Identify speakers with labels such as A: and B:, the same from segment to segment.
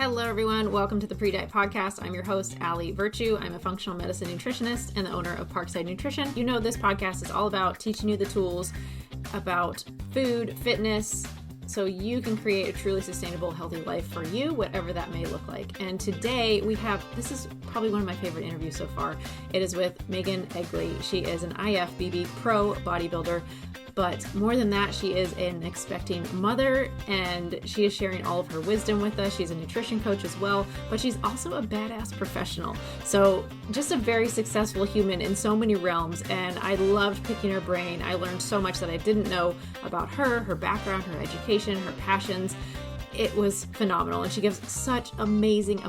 A: Hello, everyone. Welcome to the Pre-Diet Podcast. I'm your host, Allie Virtue. I'm a functional medicine nutritionist and the owner of Parkside Nutrition. You know, this podcast is all about teaching you the tools about food, fitness, so you can create a truly sustainable, healthy life for you, whatever that may look like. And today this is probably one of my favorite interviews so far. It is with Maeghan Egli. She is an IFBB Pro Bodybuilder. But more than that, she is an expecting mother, and she is sharing all of her wisdom with us. She's a nutrition coach as well, but she's also a badass professional. So just a very successful human in so many realms, and I loved picking her brain. I learned so much that I didn't know about her background, her education, her passions. It was phenomenal, and she gives such amazing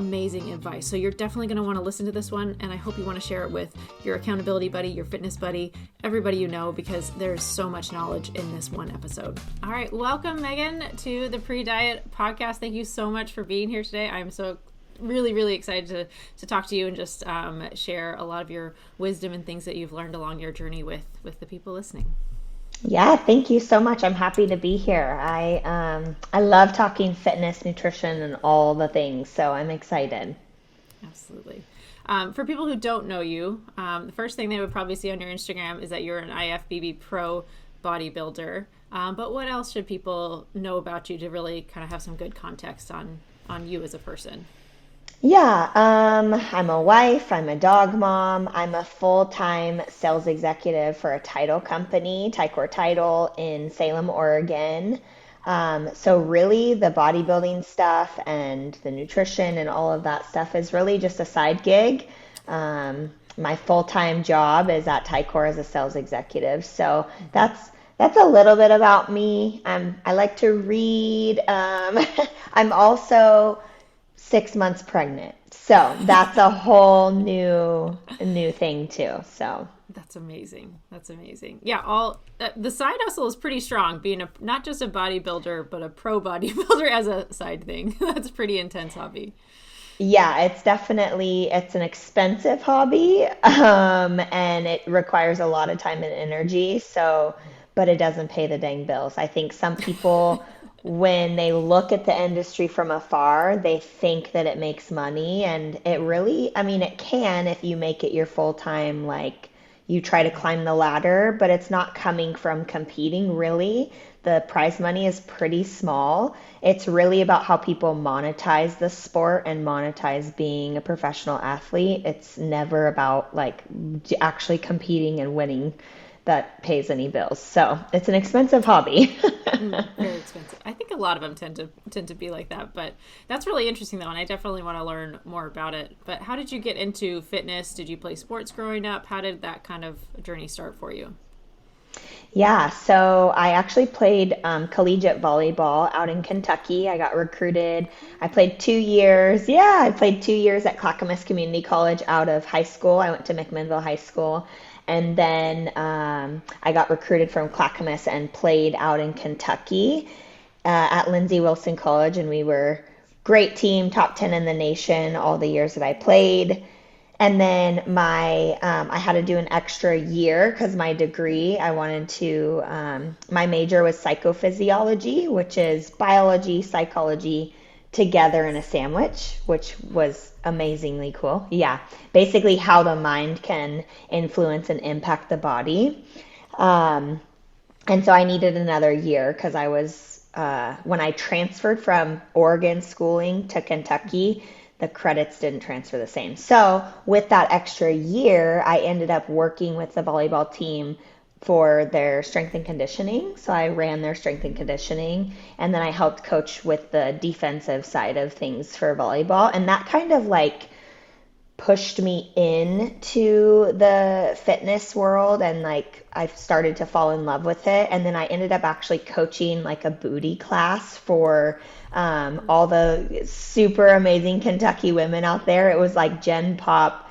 A: advice. So you're definitely going to want to listen to this one, and I hope you want to share it with your accountability buddy, your fitness buddy, everybody you know, because there's so much knowledge in this one episode. All right, welcome Maeghan to the Pre-Diet Podcast. Thank you so much for being here today. I'm so really excited to talk to you and just share a lot of your wisdom and things that you've learned along your journey with the people listening.
B: Yeah, thank you so much. I'm happy to be here. I love talking fitness, nutrition, and all the things, so I'm excited.
A: Absolutely. For people who don't know you, the first thing they would probably see on your Instagram is that you're an IFBB Pro Bodybuilder. But what else should people know about you to really kind of have some good context on you as a person?
B: Yeah, I'm a wife, I'm a dog mom, I'm a full-time sales executive for a title company, Ticor Title in Salem, Oregon. So really the bodybuilding stuff and the nutrition and all of that stuff is really just a side gig. My full-time job is at Ticor as a sales executive. So that's a little bit about me. I like to read. I'm also 6 months pregnant. So that's a whole new thing too. So
A: that's amazing. Yeah, the side hustle is pretty strong, being not just a bodybuilder, but a pro bodybuilder as a side thing. That's a pretty intense hobby.
B: Yeah, it's an expensive hobby, and it requires a lot of time and energy. So, but it doesn't pay the dang bills. I think some people when they look at the industry from afar, they think that it makes money, and it really, it can if you make it your full time, like you try to climb the ladder, but it's not coming from competing really. The prize money is pretty small. It's really about how people monetize the sport and monetize being a professional athlete. It's never about like actually competing and winning that pays any bills. So it's an expensive hobby.
A: Very expensive. I think a lot of them tend to be like that, but that's really interesting though, and I definitely want to learn more about it. But how did you get into fitness? Did you play sports growing up? How did that kind of journey start for you?
B: Yeah, so I actually played collegiate volleyball out in Kentucky. I got recruited. I played 2 years. Yeah, I played 2 years at Clackamas Community College out of high school. I went to McMinnville High School. And then I got recruited from Clackamas and played out in Kentucky at Lindsey Wilson College. And we were great team, top 10 in the nation all the years that I played. And then I had to do an extra year because my degree, my major was psychophysiology, which is biology, psychology together in a sandwich, which was amazingly cool. Yeah, basically how the mind can influence and impact the body. And so I needed another year because I was, when I transferred from Oregon schooling to Kentucky, the credits didn't transfer the same. So with that extra year, I ended up working with the volleyball team for their strength and conditioning. So I ran their strength and conditioning, and then I helped coach with the defensive side of things for volleyball. And that kind of like pushed me into the fitness world, and like I started to fall in love with it. And then I ended up actually coaching like a booty class for all the super amazing Kentucky women out there. It was like Gen Pop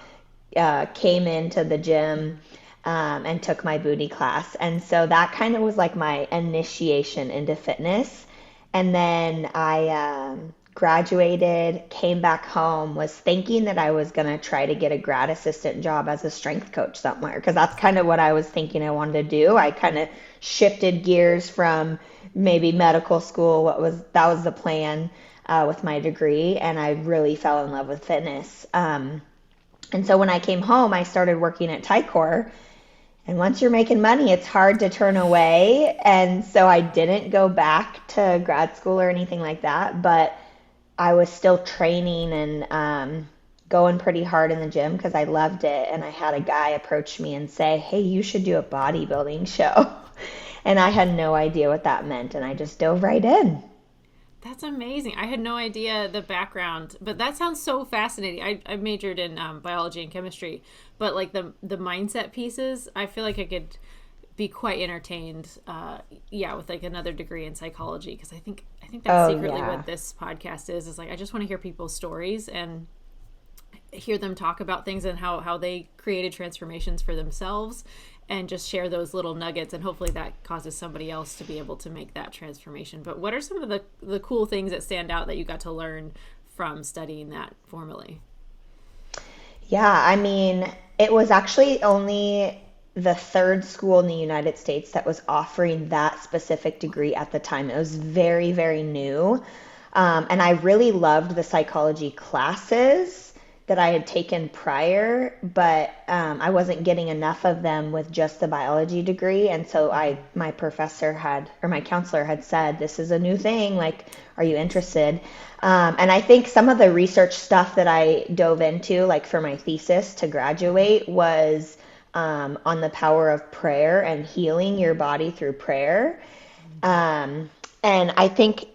B: came into the gym and took my booty class. And so that kind of was like my initiation into fitness. And then I graduated, came back home, was thinking that I was going to try to get a grad assistant job as a strength coach somewhere, because that's kind of what I was thinking I wanted to do. I kind of shifted gears from maybe medical school. That was the plan. with my degree, and I really fell in love with fitness. And so when I came home, I started working at Tycor. And once you're making money, it's hard to turn away. And so I didn't go back to grad school or anything like that, but I was still training and going pretty hard in the gym because I loved it. And I had a guy approach me and say, hey, you should do a bodybuilding show. And I had no idea what that meant. And I just dove right in.
A: That's amazing. I had no idea the background, but that sounds so fascinating. I majored in biology and chemistry, but like the mindset pieces, I feel like I could be quite entertained, with like another degree in psychology, because I think that's secretly what this podcast is like I just want to hear people's stories and hear them talk about things and how they created transformations for themselves, and just share those little nuggets, and hopefully that causes somebody else to be able to make that transformation. But what are some of the cool things that stand out that you got to learn from studying that formally?
B: Yeah, I mean, it was actually only the third school in the United States that was offering that specific degree at the time. It was very, very new. And I really loved the psychology classes that I had taken prior, but I wasn't getting enough of them with just the biology degree. And so my counselor had said, this is a new thing, like, are you interested? And I think some of the research stuff that I dove into, like for my thesis to graduate, was on the power of prayer and healing your body through prayer. And I think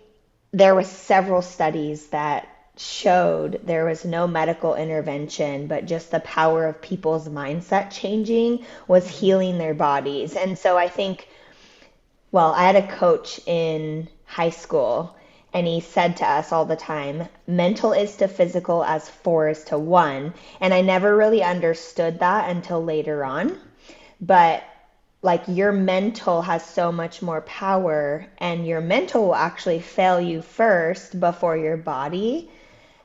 B: there was several studies that showed there was no medical intervention, but just the power of people's mindset changing was healing their bodies. And so I think, I had a coach in high school, and he said to us all the time, mental is to physical as 4 is to 1. And I never really understood that until later on. But like, your mental has so much more power, and your mental will actually fail you first before your body.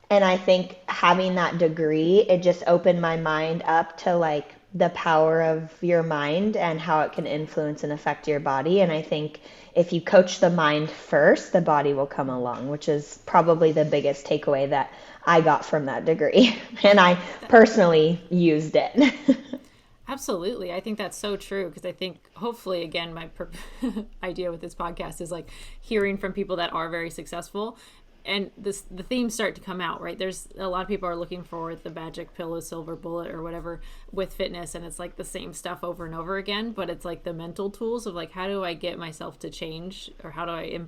B: And I think having that degree, it just opened my mind up to like the power of your mind and how it can influence and affect your body. And I think if you coach the mind first, the body will come along, which is probably the biggest takeaway that I got from that degree. And I personally used it.
A: Absolutely. I think that's so true, because I think hopefully, again, my idea with this podcast is like hearing from people that are very successful. And the themes start to come out, right? There's a lot of people are looking for the magic pill, silver bullet, or whatever with fitness. And it's like the same stuff over and over again, but it's like the mental tools of like, how do I get myself to change, or how do I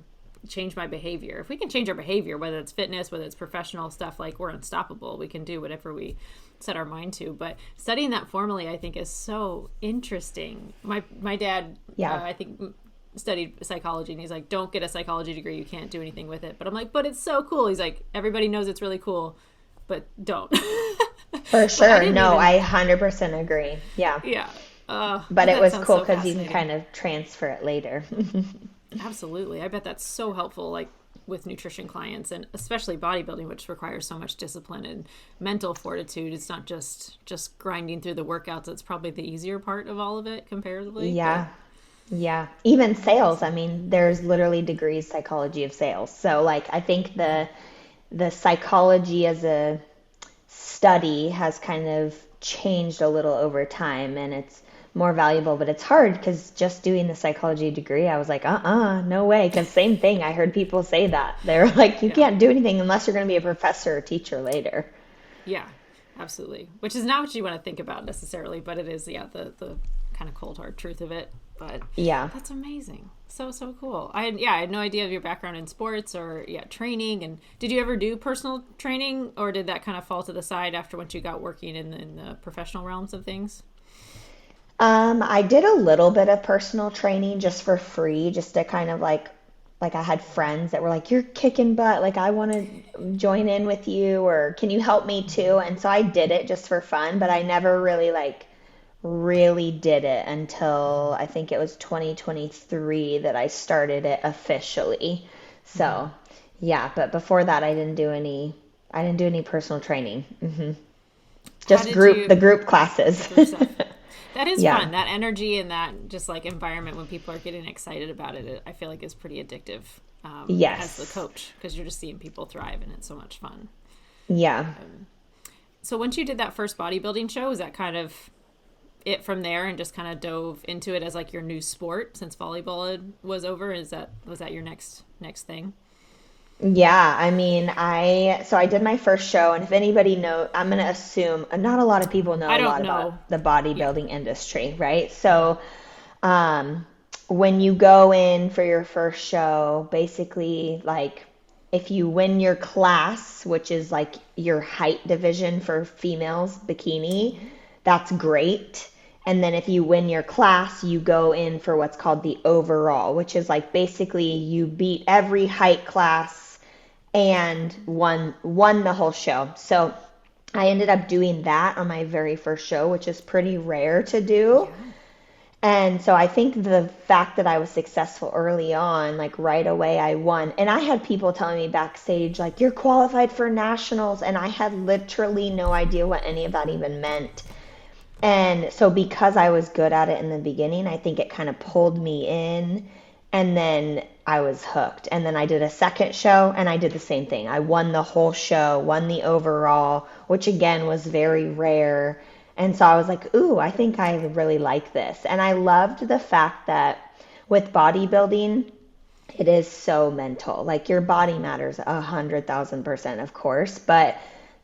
A: change my behavior? If we can change our behavior, whether it's fitness, whether it's professional stuff, like we're unstoppable. We can do whatever we set our mind to. But studying that formally, I think, is so interesting. My dad, I think, studied psychology, and he's like, don't get a psychology degree, you can't do anything with it. But I'm like, but it's so cool. He's like, everybody knows it's really cool, but don't.
B: For sure. No, I 100% agree. Yeah but it was cool because you can kind of transfer it later.
A: Absolutely. I bet that's so helpful, like with nutrition clients, and especially bodybuilding, which requires so much discipline and mental fortitude. It's not just grinding through the workouts. It's probably the easier part of all of it comparatively.
B: Yeah. Even sales. I mean, there's literally degrees psychology of sales. So like, I think the psychology as a study has kind of changed a little over time, and it's more valuable, but it's hard because just doing the psychology degree, I was like, no way. Because same thing. I heard people say that. They're like, you can't do anything unless you're going to be a professor or teacher later. Yeah,
A: absolutely. Which is not what you want to think about necessarily, but it is, the kind of cold hard truth of it. But that's amazing. So cool. I had no idea of your background in sports or training. And did you ever do personal training, or did that kind of fall to the side after once you got working in the professional realms of things?
B: I did a little bit of personal training just for free, just to kind of like I had friends that were like, you're kicking butt, like I want to join in with you, or can you help me too? And so I did it just for fun, but I never really did it until I think it was 2023 that I started it officially. So but before that I didn't do any personal training. Just the group classes.
A: That is fun. That energy and that just like environment when people are getting excited about it, I feel like is pretty addictive. as the
B: Yes.
A: coach, because you're just seeing people thrive and it's so much fun.
B: Yeah.
A: So once you did that first bodybuilding show, was that kind of it from there and just kind of dove into it as like your new sport since volleyball was over? Was that your next thing?
B: Yeah, I mean, I did my first show, and if anybody know, I'm gonna assume not a lot of people know
A: I
B: a
A: don't
B: lot about
A: know.
B: the
A: Yeah.
B: bodybuilding industry, right? So, um, when you go in for your first show, basically, like, if you win your class, which is like your height division for females, bikini, that's great. And then if you win your class, you go in for what's called the overall, which is like basically you beat every height class and won the whole show. So I ended up doing that on my very first show, which is pretty rare to do.
A: Yeah.
B: And so I think the fact that I was successful early on, like right away I won. And I had people telling me backstage, like, you're qualified for nationals. And I had literally no idea what any of that even meant. And so because I was good at it in the beginning, I think it kind of pulled me in. And then I was hooked. And then I did a second show and I did the same thing. I won the whole show, won the overall, which again was very rare. And so I was like, ooh, I think I really like this. And I loved the fact that with bodybuilding, it is so mental. Like your body matters 100,000%, of course, but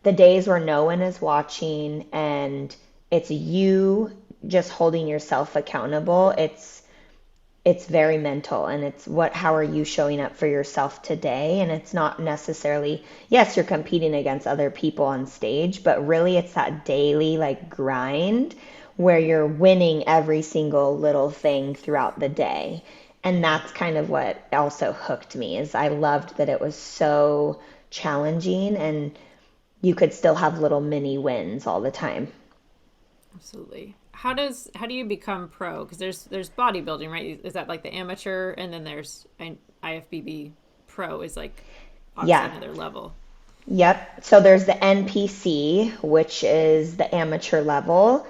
B: the days where no one is watching and it's you just holding yourself accountable, it's very mental, and it's how are you showing up for yourself today. And it's not necessarily, yes, you're competing against other people on stage, but really it's that daily like grind where you're winning every single little thing throughout the day. And that's kind of what also hooked me, is I loved that it was so challenging and you could still have little mini wins all the time.
A: Absolutely. How do you become pro? Because there's bodybuilding, right? Is that like the amateur, and then there's an IFBB Pro is like obviously
B: Yeah.
A: another level.
B: Yep. So there's the NPC, which is the amateur level.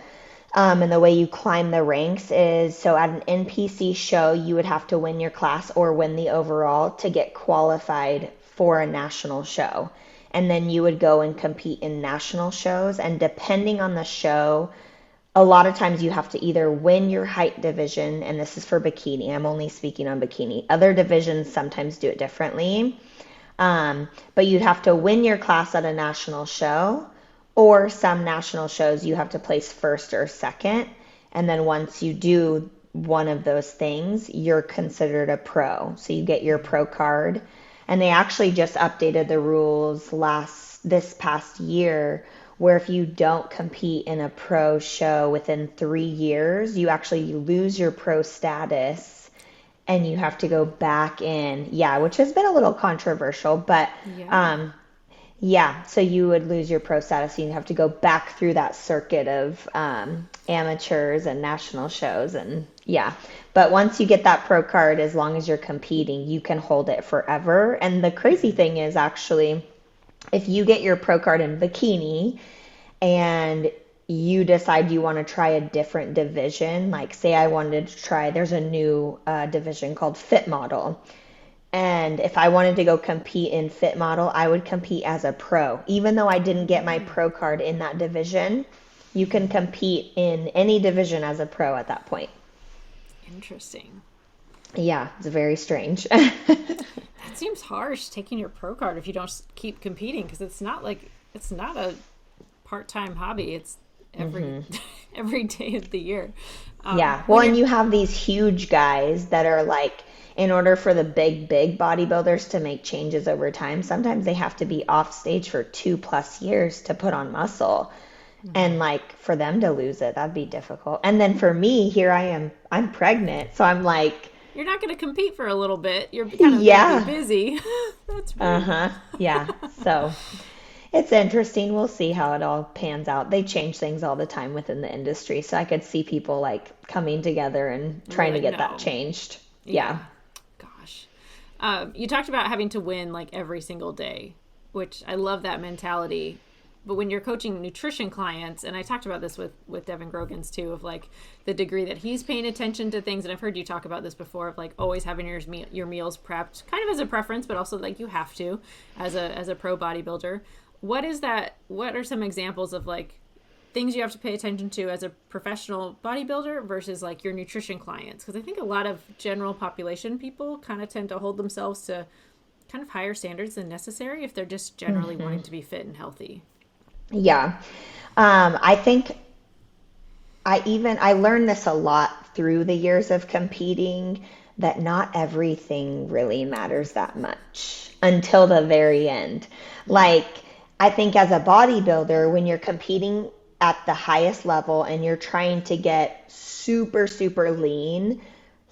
B: And the way you climb the ranks is, so at an NPC show, you would have to win your class or win the overall to get qualified for a national show. And then you would go and compete in national shows. And depending on the show, a lot of times you have to either win your height division, and this is for bikini. I'm only speaking on bikini. Other divisions sometimes do it differently. But you'd have to win your class at a national show, or some national shows you have to place first or second. And then once you do one of those things, you're considered a pro. So you get your pro card. And they actually just updated the rules this past year, where if you don't compete in a pro show within 3 years, you actually lose your pro status and you have to go back in. Yeah, which has been a little controversial, but
A: Yeah.
B: yeah, so you would lose your pro status. You have to go back through that circuit of amateurs and national shows, and yeah. But once you get that pro card, as long as you're competing, you can hold it forever. And the crazy thing is, actually, if you get your pro card in bikini and you decide you want to try a different division, like say I wanted to try, there's a new division called Fit Model. And if I wanted to go compete in Fit Model, I would compete as a pro. Even though I didn't get my pro card in that division, you can compete in any division as a pro at that point.
A: Interesting.
B: Yeah, it's very strange.
A: That seems harsh taking your pro card if you don't keep competing, because it's not a part-time hobby. It's every every day of the year.
B: Yeah. Well,
A: When
B: and
A: you're
B: you have these huge guys that are like, in order for the big bodybuilders to make changes over time, sometimes they have to be off stage for 2+ years to put on muscle. And like for them to lose it, that'd be difficult. And then for me, here I am, I'm pregnant. So I'm like,
A: you're not going to compete for a little bit. You're kind of going to be
B: yeah,
A: busy. That's rude.
B: uh-huh, yeah. So it's interesting. We'll see how it all pans out. They change things all the time within the industry. So I could see people like coming together and
A: And you're
B: trying to
A: like,
B: get that
A: no.
B: changed.
A: Yeah.
B: Yeah.
A: Gosh. You talked about having to win like every single day, which I love that mentality. but when you're coaching nutrition clients, and I talked about this with Devin Grogan's too, of like the degree that he's paying attention to things. And I've heard you talk about this before, of like always having your meals prepped, kind of as a preference, but also like you have to as a pro bodybuilder. What are some examples of like things you have to pay attention to as a professional bodybuilder versus like your nutrition clients? Because I think a lot of general population people kind of tend to hold themselves to kind of higher standards than necessary if they're just generally wanting to be fit and healthy.
B: Yeah. I think I learned this a lot through the years of competing, that not everything really matters that much until the very end. Like, I think as a bodybuilder, when you're competing at the highest level and you're trying to get super, super lean,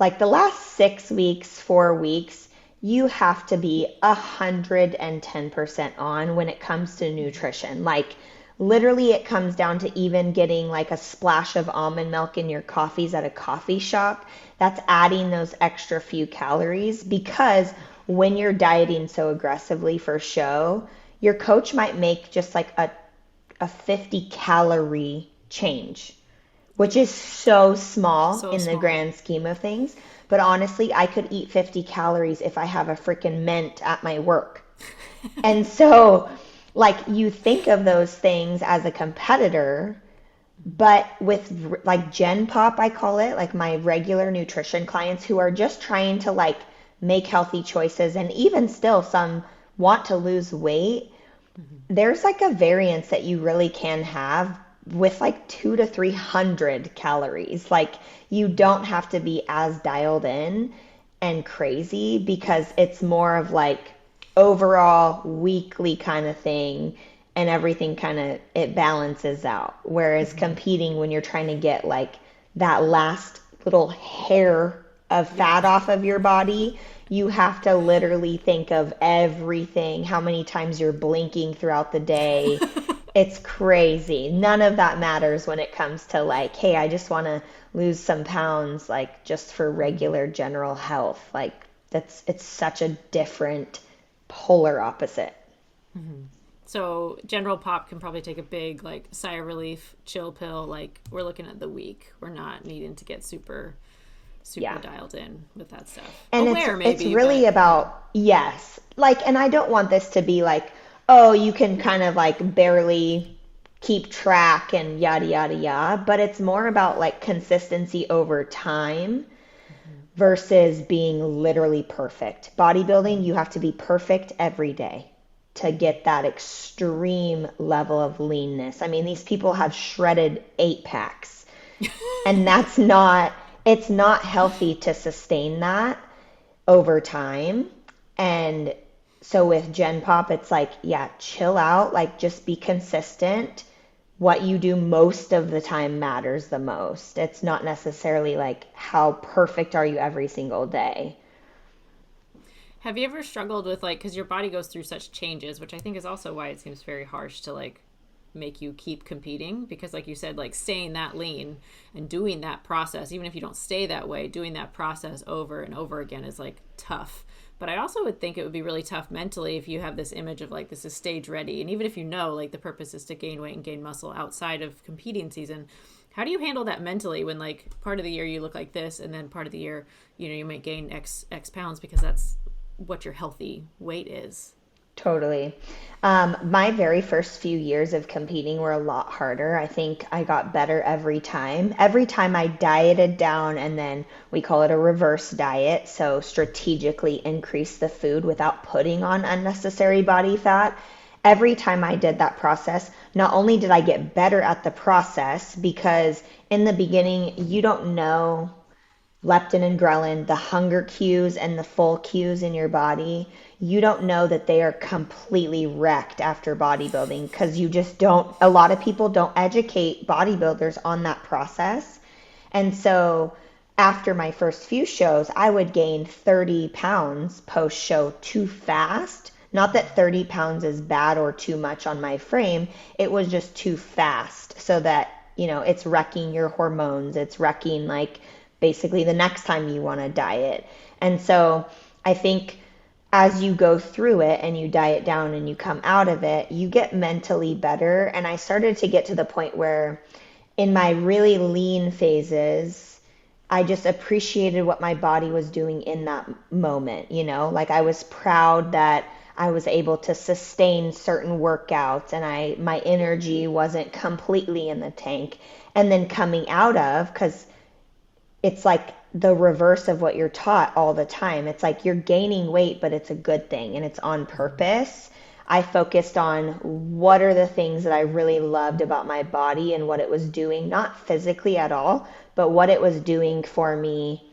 B: like the last 6 weeks, 4 weeks, you have to be 110% on when it comes to nutrition. Like, literally, it comes down to even getting like a splash of almond milk in your coffees at a coffee shop. That's adding those extra few calories, because when you're dieting so aggressively for show, your coach might make just like a 50 calorie change, which is so small in the grand scheme of things. But honestly, I could eat 50 calories if I have a freaking mint at my work. And so, like, you think of those things as a competitor, but with like Gen Pop, I call it, like my regular nutrition clients who are just trying to like make healthy choices, and even still some want to lose weight, there's like a variance that you really can have with like 200 to 300 calories. Like, you don't have to be as dialed in and crazy, because it's more of like overall weekly kind of thing, and everything kind of, it balances out. Whereas competing, when you're trying to get like that last little hair of fat off of your body, you have to literally think of everything, how many times you're blinking throughout the day. It's crazy. None of that matters when it comes to like, hey, I just want to lose some pounds, like just for regular general health. Like, it's such a different polar opposite.
A: So general pop can probably take a big like sigh of relief, chill pill. Like, we're looking at the week. We're not needing to get super dialed in with that stuff.
B: And
A: Aware,
B: it's really about, yes. Like, and I don't want this to be like, oh, you can kind of like barely keep track and yada, yada, yada. But it's more about like consistency over time versus being literally perfect. Bodybuilding, you have to be perfect every day to get that extreme level of leanness. I mean, these people have shredded 8-packs, and it's not healthy to sustain that over time. And so with Gen Pop, it's like, yeah, chill out, like just be consistent. What you do most of the time matters the most. It's not necessarily like how perfect are you every single day.
A: Have you ever struggled with like, because your body goes through such changes, which I think is also why it seems very harsh to like make you keep competing, because like you said, like staying that lean and doing that process, even if you don't stay that way, doing that process over and over again is like tough. But I also would think it would be really tough mentally if you have this image of like, this is stage ready. And even if you know, like the purpose is to gain weight and gain muscle outside of competing season, how do you handle that mentally when like part of the year you look like this, and then part of the year, you know, you might gain X pounds because that's what your healthy weight is?
B: Totally. My very first few years of competing were a lot harder. I think I got better every time. Every time I dieted down, and then we call it a reverse diet, so strategically increase the food without putting on unnecessary body fat. Every time I did that process, not only did I get better at the process, because in the beginning, you don't know leptin and ghrelin, the hunger cues and the full cues in your body. You don't know that they are completely wrecked after bodybuilding, because you just don't, a lot of people don't educate bodybuilders on that process. And so after my first few shows, I would gain 30 pounds post show too fast. Not that 30 pounds is bad or too much on my frame. It was just too fast, so that, you know, it's wrecking your hormones. It's wrecking like basically the next time you want to diet. And so I think as you go through it and you diet down and you come out of it, you get mentally better. And I started to get to the point where in my really lean phases, I just appreciated what my body was doing in that moment, you know? Like I was proud that I was able to sustain certain workouts and my energy wasn't completely in the tank. And then coming out of, because it's like the reverse of what you're taught all the time. It's like you're gaining weight, but it's a good thing and it's on purpose. I focused on what are the things that I really loved about my body and what it was doing, not physically at all, but what it was doing for me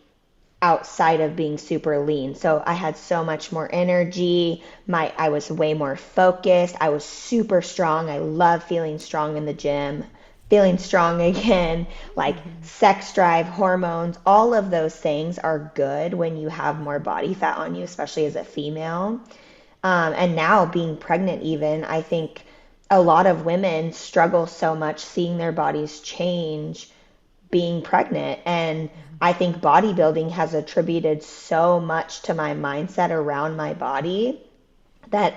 B: outside of being super lean. So I had so much more energy. I was way more focused. I was super strong. I love feeling strong in the gym, feeling strong again, like sex drive, hormones, all of those things are good when you have more body fat on you, especially as a female. And now being pregnant even, I think a lot of women struggle so much seeing their bodies change being pregnant. And I think bodybuilding has attributed so much to my mindset around my body that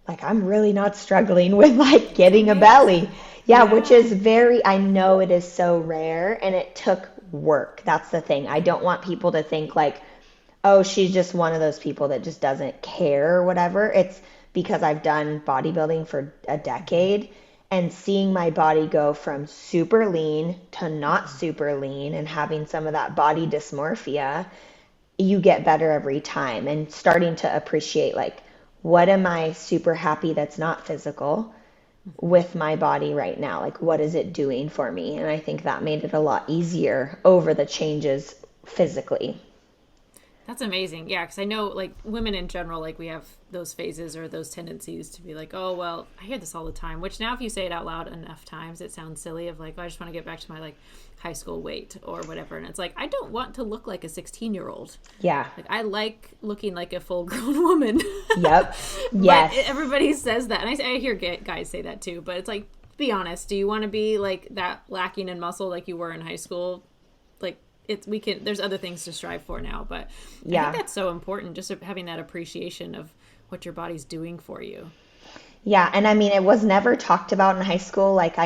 B: like I'm really not struggling with like getting a belly. Yeah, which is I know it is so rare and it took work. That's the thing. I don't want people to think like, oh, she's just one of those people that just doesn't care or whatever. It's because I've done bodybuilding for a decade and seeing my body go from super lean to not super lean and having some of that body dysmorphia, you get better every time and starting to appreciate like, what am I super happy that's not physical with my body right now? Like, what is it doing for me? And I think that made it a lot easier over the changes physically.
A: That's amazing. Yeah, because I know like women in general, like we have those phases or those tendencies to be like, oh, well, I hear this all the time, which now if you say it out loud enough times, it sounds silly of like, oh, I just want to get back to my like high school weight or whatever. And it's like, I don't want to look like a 16-year-old.
B: Yeah.
A: Like I like looking like a full grown woman.
B: Yep. Yes.
A: But everybody says that. And I hear guys say that too, but it's like, be honest. Do you want to be like that lacking in muscle like you were in high school? Like, there's other things to strive for now, but I think that's so important, just having that appreciation of what your body's doing for you.
B: Yeah. And I mean, it was never talked about in high school. Like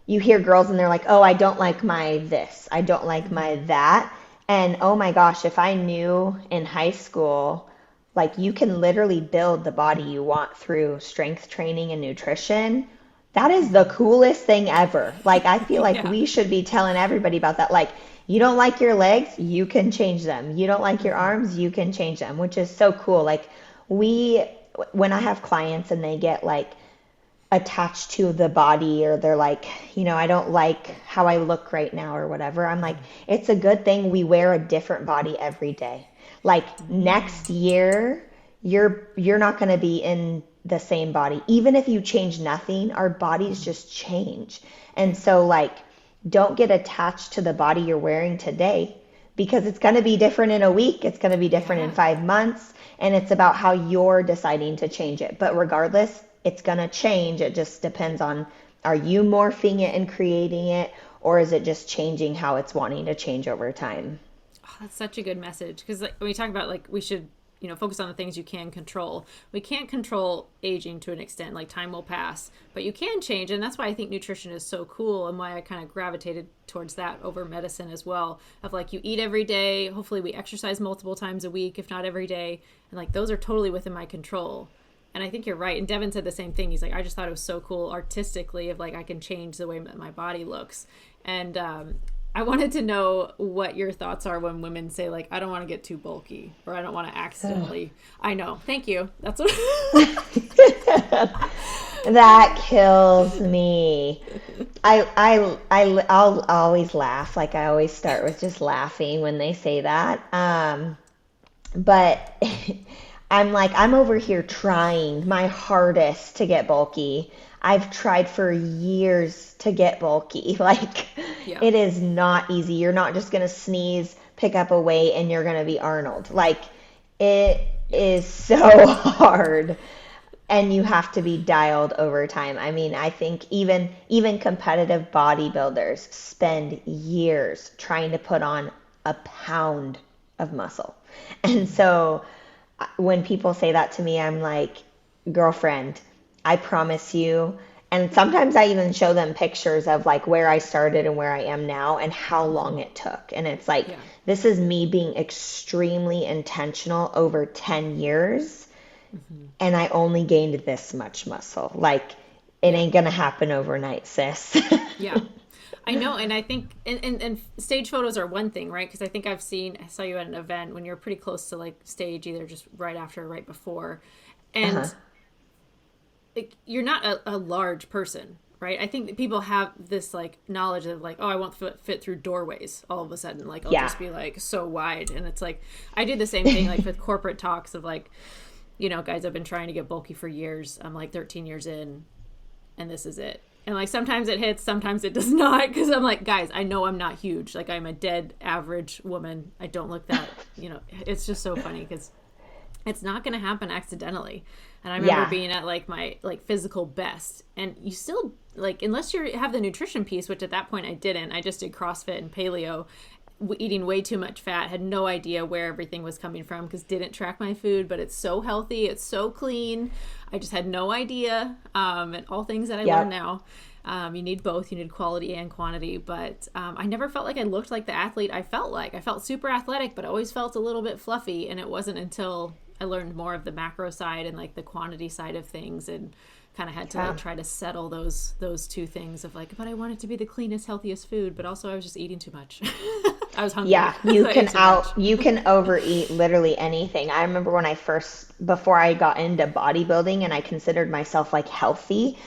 B: you hear girls and they're like, oh, I don't like my this, I don't like my that. And oh my gosh, if I knew in high school, like you can literally build the body you want through strength training and nutrition. That is the coolest thing ever. Like, I feel like we should be telling everybody about that. Like, you don't like your legs, you can change them. You don't like your arms, you can change them, which is so cool. Like when I have clients and they get like attached to the body or they're like, I don't like how I look right now or whatever. I'm like, it's a good thing we wear a different body every day. Like next year, you're not going to be in the same body. Even if you change nothing, our bodies just change. And so like, don't get attached to the body you're wearing today because it's going to be different in a week. It's going to be different in 5 months. And it's about how you're deciding to change it. But regardless, it's going to change. It just depends on, are you morphing it and creating it, or is it just changing how it's wanting to change over time?
A: Oh, that's such a good message. Because like, when we talk about like, we should focus on the things you can control. We can't control aging to an extent, like time will pass, but you can change. And that's why I think nutrition is so cool and why I kind of gravitated towards that over medicine as well. Of like, you eat every day. Hopefully we exercise multiple times a week, if not every day. And like, those are totally within my control. And I think you're right. And Devin said the same thing. He's like, I just thought it was so cool artistically of like, I can change the way that my body looks. And, I wanted to know what your thoughts are when women say like, I don't want to get too bulky or I don't want to accidentally. I know. Thank you. That's what
B: that kills me. I'll always laugh. Like I always start with just laughing when they say that. But I'm like, I'm over here trying my hardest to get bulky. I've tried for years to get bulky. Like, It is not easy. You're not just going to sneeze, pick up a weight, and you're going to be Arnold. Like, it is so hard. And you have to be dialed over time. I mean, I think even competitive bodybuilders spend years trying to put on a pound of muscle. And so when people say that to me, I'm like, girlfriend, I promise you. And sometimes I even show them pictures of like where I started and where I am now and how long it took. And it's like,
A: Yeah.
B: this is me being extremely intentional over 10 years. And I only gained this much muscle. Like, it
A: Yeah.
B: ain't gonna happen overnight, sis.
A: Yeah. I know. And I think, and stage photos are one thing, right? Because I saw you at an event when you're pretty close to like stage, either just right after or right before.
B: Uh-huh.
A: And like, you're not a large person, right? I think that people have this like knowledge of like, oh, I won't fit through doorways all of a sudden. Like, I'll
B: Yeah.
A: just be like so wide. And it's like, I do the same thing like with corporate talks of like, guys, I've been trying to get bulky for years. I'm like 13 years in, and this is it. And like sometimes it hits, sometimes it does not. Because I'm like, guys, I know I'm not huge. Like, I'm a dead average woman. I don't look that, it's just so funny because it's not going to happen accidentally. And I remember
B: Yeah.
A: being at like my like physical best, and you still like, unless you have the nutrition piece, which at that point I didn't. I just did CrossFit and paleo, eating way too much fat, had no idea where everything was coming from because didn't track my food. But it's so healthy, it's so clean. I just had no idea, and all things that I
B: Yep.
A: learn now. You need both. You need quality and quantity. But I never felt like I looked like the athlete I felt like. I felt super athletic, but always felt a little bit fluffy. And it wasn't until I learned more of the macro side and like the quantity side of things, and kind of had to
B: Yeah.
A: like try to settle those two things of like, but I want it to be the cleanest, healthiest food, but also I was just eating too much. I was hungry.
B: Yeah,
A: So I ate too much.
B: you can overeat literally anything. I remember when before I got into bodybuilding and I considered myself like healthy,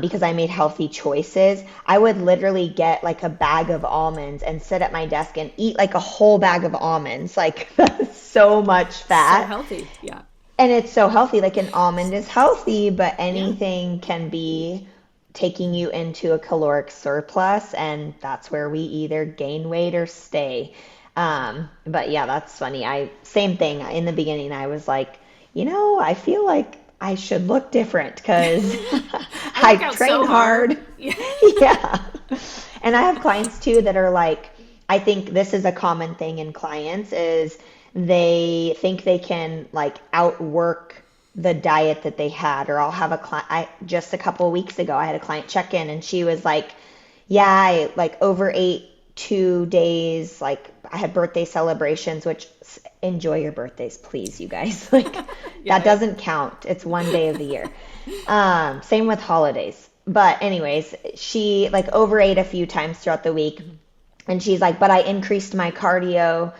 B: because I made healthy choices, I would literally get like a bag of almonds and sit at my desk and eat like a whole bag of almonds. Like, that's so much
A: So
B: fat.
A: healthy. Yeah.
B: And it's so healthy. Like, an almond is healthy, but
A: Yeah.
B: anything can be taking you into a caloric surplus, and that's where we either gain weight or stay. But yeah, that's funny. Same thing. In the beginning, I was like, I feel like I should look different because
A: I
B: I
A: work out
B: train
A: so
B: hard.
A: hard. Yeah.
B: Yeah. And I have clients too that are like, I think this is a common thing in clients is they think they can like outwork the diet that they had. Or I'll have a client, just a couple of weeks ago, I had a client check in and she was like, yeah, I like overate 2 days. Like, I had birthday celebrations, which enjoy your birthdays, please, you guys. Like,
A: Yeah.
B: that doesn't count. It's one day of the year. Same with holidays. But anyways, she like overate a few times throughout the week. And she's like, but I increased my cardio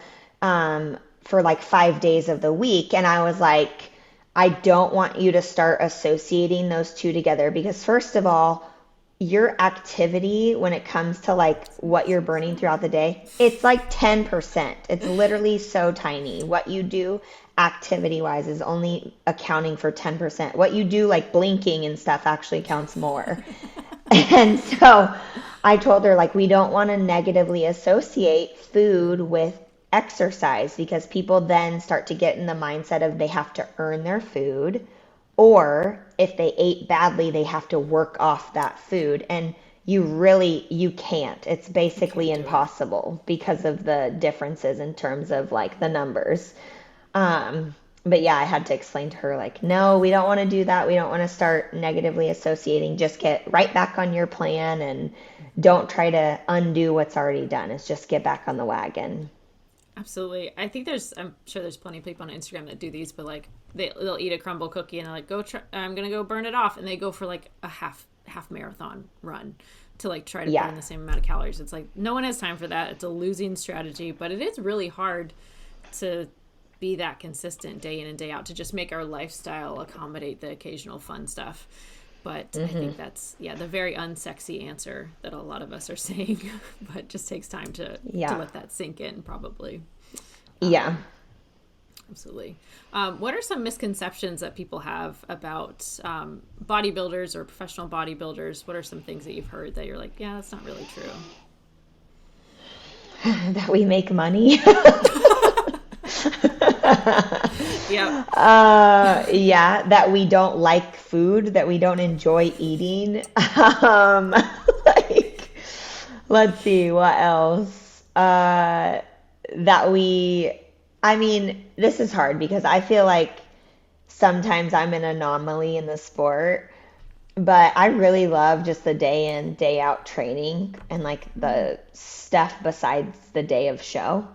B: for like 5 days of the week. And I was like, I don't want you to start associating those two together because, first of all, your activity when it comes to like what you're burning throughout the day, it's like 10%. It's literally so tiny. What you do activity wise is only accounting for 10%. What you do like blinking and stuff actually counts more. And so I told her, like, we don't want to negatively associate food with exercise because people then start to get in the mindset of they have to earn their food, or if they ate badly, they have to work off that food. And you can't. It's basically impossible because of the differences in terms of like the numbers. But yeah, I had to explain to her, like, no, we don't want to do that. We don't want to start negatively associating. Just get right back on your plan and don't try to undo what's already done. It's just get back on the wagon.
A: Absolutely. I'm sure there's plenty of people on Instagram that do these, but like they'll eat a crumble cookie and they're like, I'm going to go burn it off. And they go for like a half marathon run to like try to burn the same amount of calories. It's like, no one has time for that. It's a losing strategy, but it is really hard to be that consistent day in and day out, to just make our lifestyle accommodate the occasional fun stuff. But I think that's, the very unsexy answer that a lot of us are saying, but just takes time to let that sink in, probably.
B: Yeah.
A: Absolutely. What are some misconceptions that people have about bodybuilders or professional bodybuilders? What are some things that you've heard that you're like, yeah, that's not really true?
B: That we make money.
A: Yeah.
B: That we don't like food, that we don't enjoy eating. Like, let's see, what else? That we I mean, this is hard because I feel like sometimes I'm an anomaly in the sport, but I really love just the day in, day out training and like
A: Mm-hmm.
B: the stuff besides the day of show.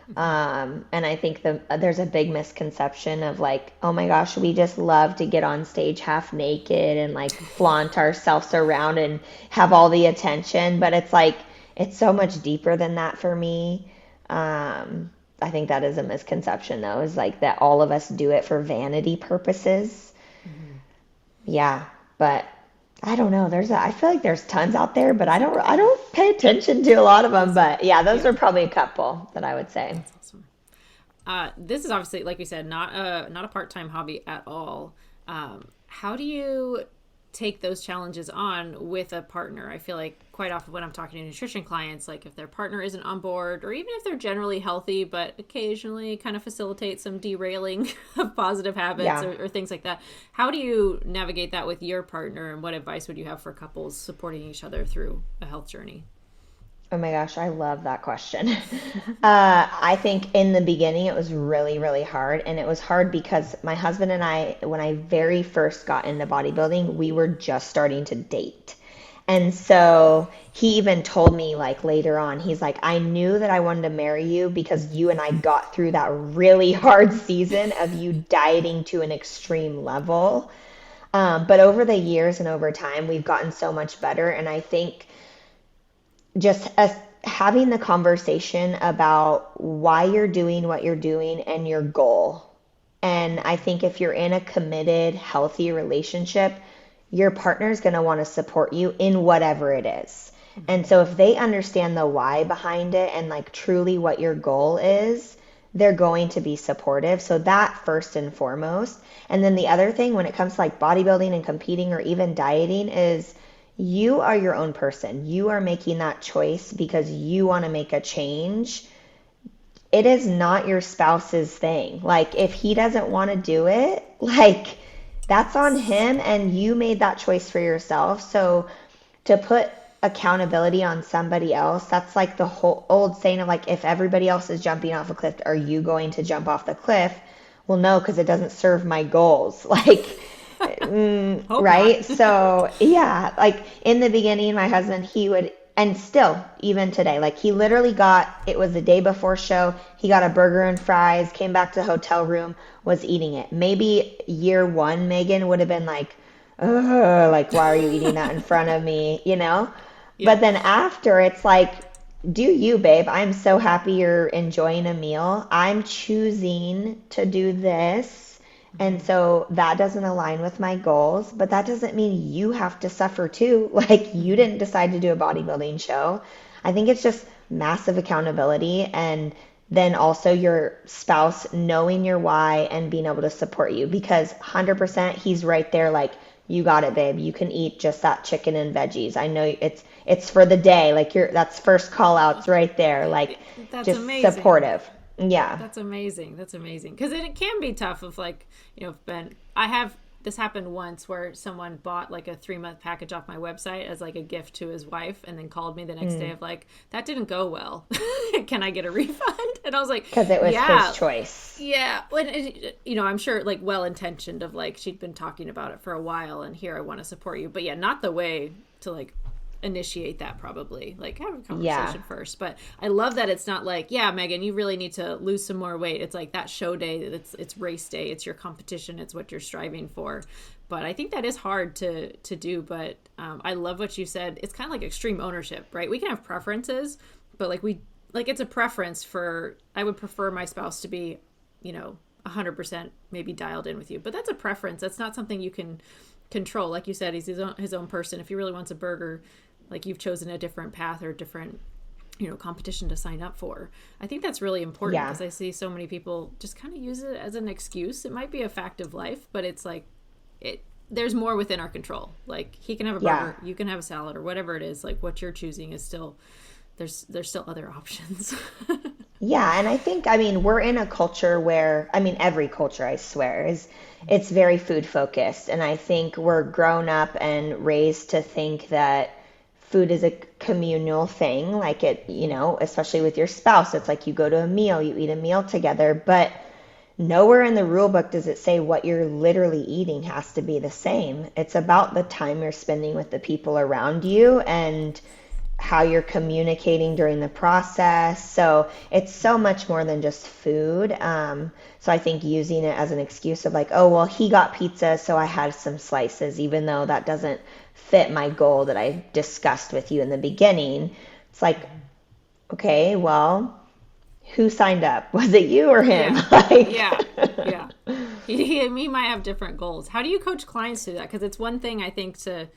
A: Mm-hmm.
B: And I think there's a big misconception of like, oh my gosh, we just love to get on stage half naked and like flaunt ourselves around and have all the attention. But it's like, it's so much deeper than that for me. Um, I think that is a misconception though, is like that all of us do it for vanity purposes.
A: Mm-hmm.
B: Yeah, but I don't know. I feel like there's tons out there, but
A: It's
B: I
A: okay.
B: don't pay attention to a lot of them.
A: That's
B: But yeah, those
A: yeah.
B: are probably a couple that I would say.
A: That's awesome. This is obviously, like you said, not a part time hobby at all. How do you take those challenges on with a partner? I feel like quite often when I'm talking to nutrition clients, like if their partner isn't on board, or even if they're generally healthy, but occasionally kind of facilitate some derailing of positive habits
B: Yeah.
A: or things like that. How do you navigate that with your partner, and what advice would you have for couples supporting each other through a health journey?
B: Oh my gosh, I love that question. I think in the beginning it was really, really hard. And it was hard because my husband and I, when I very first got into bodybuilding, we were just starting to date. And so he even told me like later on, he's like, I knew that I wanted to marry you because you and I got through that really hard season of you dieting to an extreme level. But over the years and over time, we've gotten so much better. And I think just as having the conversation about why you're doing what you're doing and your goal. And I think if you're in a committed, healthy relationship, your partner is going to want to support you in whatever it is. And
A: Mm-hmm.
B: so if they understand the why behind it and like truly what your goal is, they're going to be supportive. So that first and foremost. And then the other thing when it comes to like bodybuilding and competing or even dieting is you are your own person. You are making that choice because you want to make a change. It is not your spouse's thing. Like, if he doesn't want to do it, like, that's on him, and you made that choice for yourself. So, to put accountability on somebody else, that's like the whole old saying of like, if everybody else is jumping off a cliff, are you going to jump off the cliff? Well, no, because it doesn't serve my goals. Like,
A: Hope not.
B: right? So, yeah, like in the beginning, my husband, he would, and still, even today, like he literally it was the day before show, he got a burger and fries, came back to the hotel room, was eating it. Maybe year one, Megan would have been like, ugh, like, why are you eating that in front of me? You know? But
A: Yeah.
B: then after, it's like, do you, babe? I'm so happy you're enjoying a meal. I'm choosing to do this. And
A: Mm-hmm.
B: so that doesn't align with my goals, but that doesn't mean you have to suffer too. Like you
A: Mm-hmm.
B: didn't decide to do a bodybuilding show. I think it's just massive accountability and then also your spouse knowing your why and being able to support you because 100% he's right there like you got it, babe. You can eat just that chicken and veggies. I know it's for the day. Like that's first call outs right there. Like
A: That's
B: just
A: amazing.
B: supportive. Yeah.
A: That's amazing. That's amazing. Because it can be tough of like, Ben, I have this happened once where someone bought like a 3 month package off my website as like a gift to his wife and then called me the next day
B: Mm.
A: of like, that didn't go well. Can I get a refund? And I was like,
B: Because it was his
A: yeah,
B: choice.
A: yeah. I'm sure like well intentioned of like, she'd been talking about it for a while and here I want to support you. But yeah, not the way to like initiate that probably like have a
B: Yeah.
A: conversation first, but I love that it's not like, yeah, Megan, you really need to lose some more weight. It's like that show day, it's race day, it's your competition, it's what you're striving for. But I think that is hard to do. But I love what you said. It's kind of like extreme ownership, right? We can have preferences, but it's a preference. For I would prefer my spouse to be, 100% maybe dialed in with you, but that's a preference. That's not something you can control. Like you said, he's his own person. If he really wants a burger, like you've chosen a different path or a different competition to sign up for. I think that's really important
B: Yeah.
A: because I see so many people just kind of use it as an excuse. It might be a fact of life, but it's like there's more within our control. Like he can have a
B: Yeah.
A: burger, you can have a salad, or whatever it is. Like what you're choosing is still there's still other options.
B: Yeah, and I think, I mean, we're in a culture where, I mean, every culture, I swear, is it's very food focused. And I think we're grown up and raised to think that food is a communal thing, like it, especially with your spouse. It's like you go to a meal, you eat a meal together, but nowhere in the rule book does it say what you're literally eating has to be the same. It's about the time you're spending with the people around you and how you're communicating during the process. So it's so much more than just food. So I think using it as an excuse of like, oh, well, he got pizza, so I had some slices, even though that doesn't fit my goal that I discussed with you in the beginning. It's like, okay, well, who signed up? Was it you or him?
A: Yeah.
B: Like,
A: Yeah. He and me might have different goals. How do you coach clients through that? Because it's one thing, I think, to,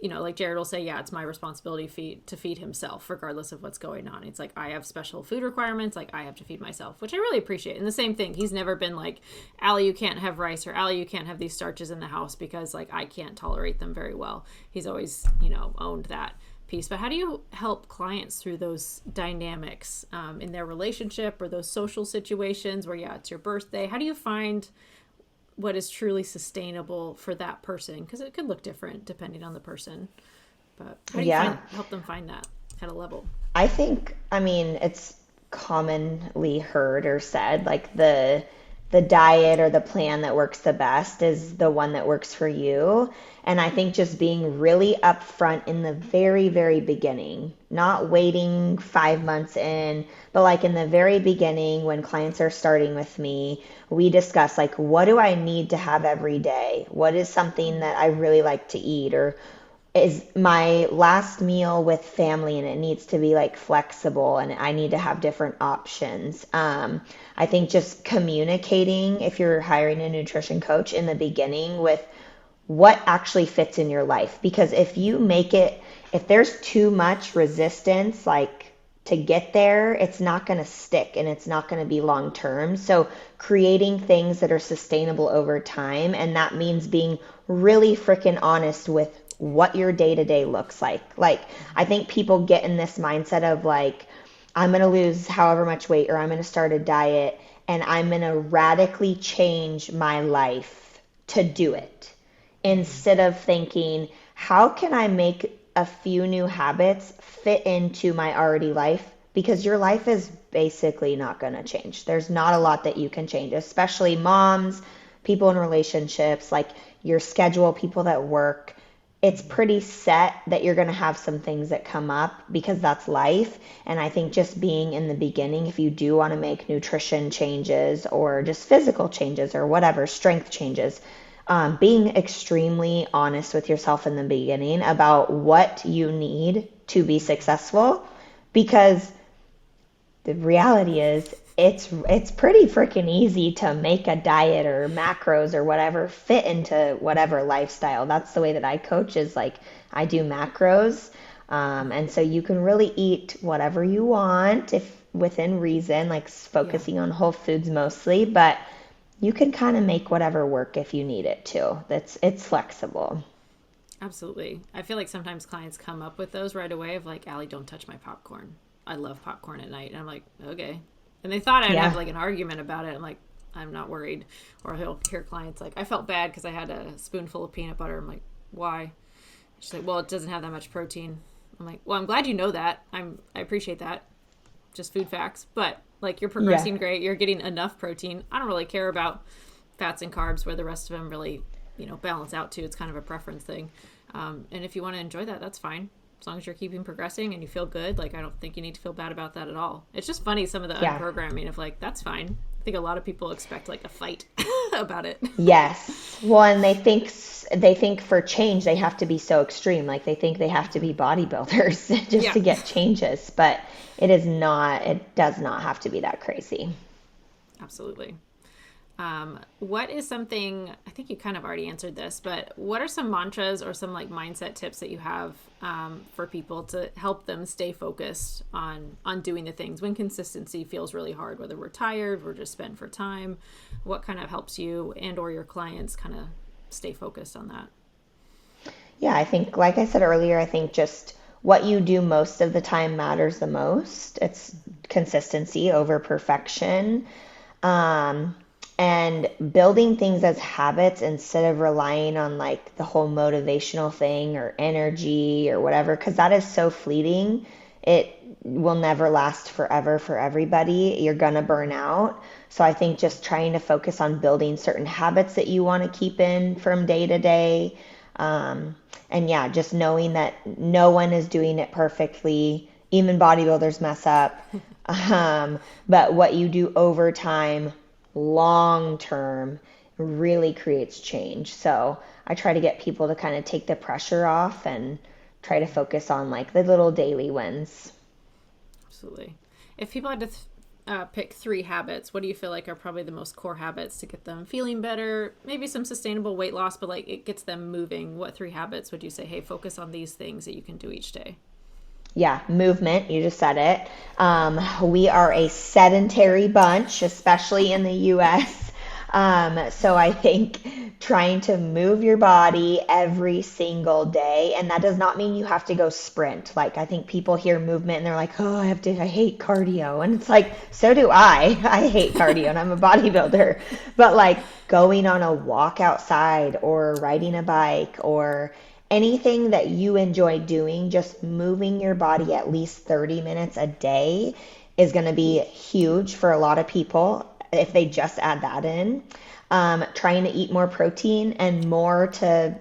A: like Jared will say, yeah, it's my responsibility to feed himself, regardless of what's going on. It's like, I have special food requirements, like I have to feed myself, which I really appreciate. And the same thing, he's never been like, Allie, you can't have rice, or Allie, you can't have these starches in the house because like I can't tolerate them very well. He's always, owned that piece. But how do you help clients through those dynamics in their relationship or those social situations where, yeah, it's your birthday? How do you find what is truly sustainable for that person? Because it could look different depending on the person. But how do you help them find that kind of level?
B: I think, it's commonly heard or said, like the diet or the plan that works the best is the one that works for you. And I think just being really upfront in the very, very beginning, not waiting 5 months in, but like in the very beginning when clients are starting with me, we discuss like, what do I need to have every day? What is something that I really like to eat? Or is my last meal with family and it needs to be like flexible and I need to have different options. I think just communicating, if you're hiring a nutrition coach in the beginning, with what actually fits in your life. Because if there's too much resistance, like to get there, it's not going to stick and it's not going to be long term. So creating things that are sustainable over time. And that means being really freaking honest with what your day-to-day looks like. Like, I think people get in this mindset of like, I'm going to lose however much weight, or I'm going to start a diet and I'm going to radically change my life to do it. Instead of thinking, how can I make a few new habits fit into my already life? Because your life is basically not going to change. There's not a lot that you can change, especially moms, people in relationships, like your schedule, people that work. It's pretty set that you're going to have some things that come up because that's life. And I think just being in the beginning, if you do want to make nutrition changes or just physical changes or whatever, strength changes, being extremely honest with yourself in the beginning about what you need to be successful, because the reality is it's pretty freaking easy to make a diet or macros or whatever fit into whatever lifestyle. That's the way that I coach, is like I do macros. And so you can really eat whatever you want if within reason, like focusing on whole foods mostly, but you can kind of make whatever work if you need it to. It's flexible.
A: Absolutely. I feel like sometimes clients come up with those right away of like, Allie, don't touch my popcorn. I love popcorn at night. And I'm like, okay. And they thought I'd have like an argument about it. I'm like, I'm not worried. Or he'll hear clients like, I felt bad because I had a spoonful of peanut butter. I'm like, why? She's like, well, it doesn't have that much protein. I'm like, well, I'm glad you know that. I appreciate that. Just food facts. But like, you're progressing great. You're getting enough protein. I don't really care about fats and carbs where the rest of them really, balance out to. It's kind of a preference thing. And if you want to enjoy that, that's fine. As long as you're keeping progressing and you feel good, like, I don't think you need to feel bad about that at all. It's just funny, some of the unprogramming of like, that's fine. I think a lot of people expect like a fight about it.
B: Yes. Well, and they think for change, they have to be so extreme. Like they think they have to be bodybuilders just to get changes, but it does not have to be that crazy.
A: Absolutely. What is something, I think you kind of already answered this, but what are some mantras or some like mindset tips that you have for people to help them stay focused on doing the things when consistency feels really hard, whether we're tired, we're just spent for time? What kind of helps you and or your clients kind of stay focused on that?
B: Yeah, I think, like I said earlier, I think just what you do most of the time matters the most. It's consistency over perfection. and building things as habits instead of relying on like the whole motivational thing or energy or whatever, because that is so fleeting. It will never last forever for everybody. You're gonna burn out. So I think just trying to focus on building certain habits that you want to keep in from day to day. And yeah, just knowing that no one is doing it perfectly. Even bodybuilders mess up. But what you do over time, long term, really creates change. So I try to get people to kind of take the pressure off and try to focus on like the little daily wins.
A: Absolutely. If people had to pick 3 habits, what do you feel like are probably the most core habits to get them feeling better? Maybe some sustainable weight loss, but like it gets them moving. What 3 habits would you say, hey, focus on these things that you can do each day?
B: Yeah, movement, you just said it. We are a sedentary bunch, especially in the US. So I think trying to move your body every single day, and that does not mean you have to go sprint. Like I think people hear movement and they're like, oh, I hate cardio. And it's like, so do I. I hate cardio and I'm a bodybuilder. But like going on a walk outside or riding a bike or anything that you enjoy doing, just moving your body at least 30 minutes a day is going to be huge for a lot of people if they just add that in. Trying to eat more protein and more to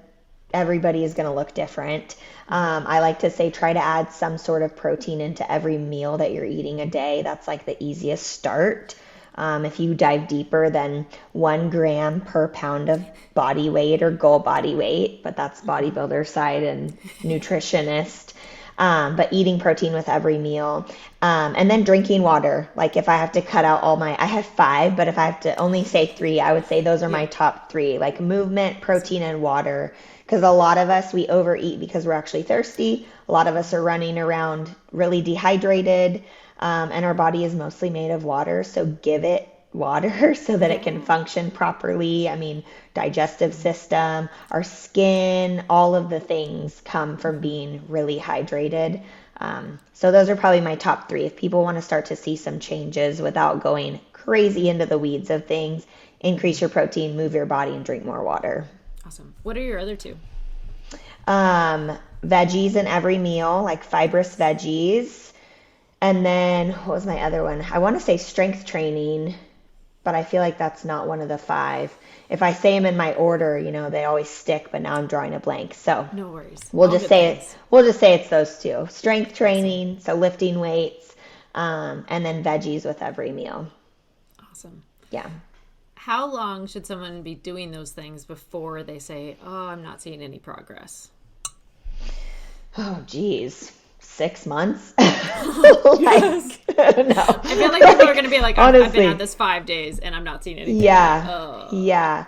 B: everybody is going to look different. I like to say try to add some sort of protein into every meal that you're eating a day. That's like the easiest start. If you dive deeper, then 1 gram per pound of body weight or goal body weight, but that's bodybuilder side and nutritionist. But eating protein with every meal. And then drinking water. Like if I have to cut out I have 5, but if I have to only say 3, I would say those are my top 3, like movement, protein, and water. Because a lot of us, we overeat because we're actually thirsty. A lot of us are running around really dehydrated. And our body is mostly made of water. So give it water so that it can function properly. I mean, digestive system, our skin, all of the things come from being really hydrated. So those are probably my top 3. If people want to start to see some changes without going crazy into the weeds of things, increase your protein, move your body, and drink more water.
A: Awesome. What are your other 2?
B: Veggies in every meal, like fibrous veggies. And then what was my other one? I want to say strength training, but I feel like that's not one of the 5. If I say them in my order, they always stick, but now I'm drawing a blank. So
A: no worries.
B: We'll just say it's those 2. Strength training, so lifting weights, and then veggies with every meal.
A: Awesome.
B: Yeah.
A: How long should someone be doing those things before they say, oh, I'm not seeing any progress?
B: Oh, geez. 6 months.
A: Yes.
B: No.
A: I feel like people are going to be like,
B: Honestly,
A: I've been at this 5 days and I'm not seeing anything.
B: Yeah. Yeah.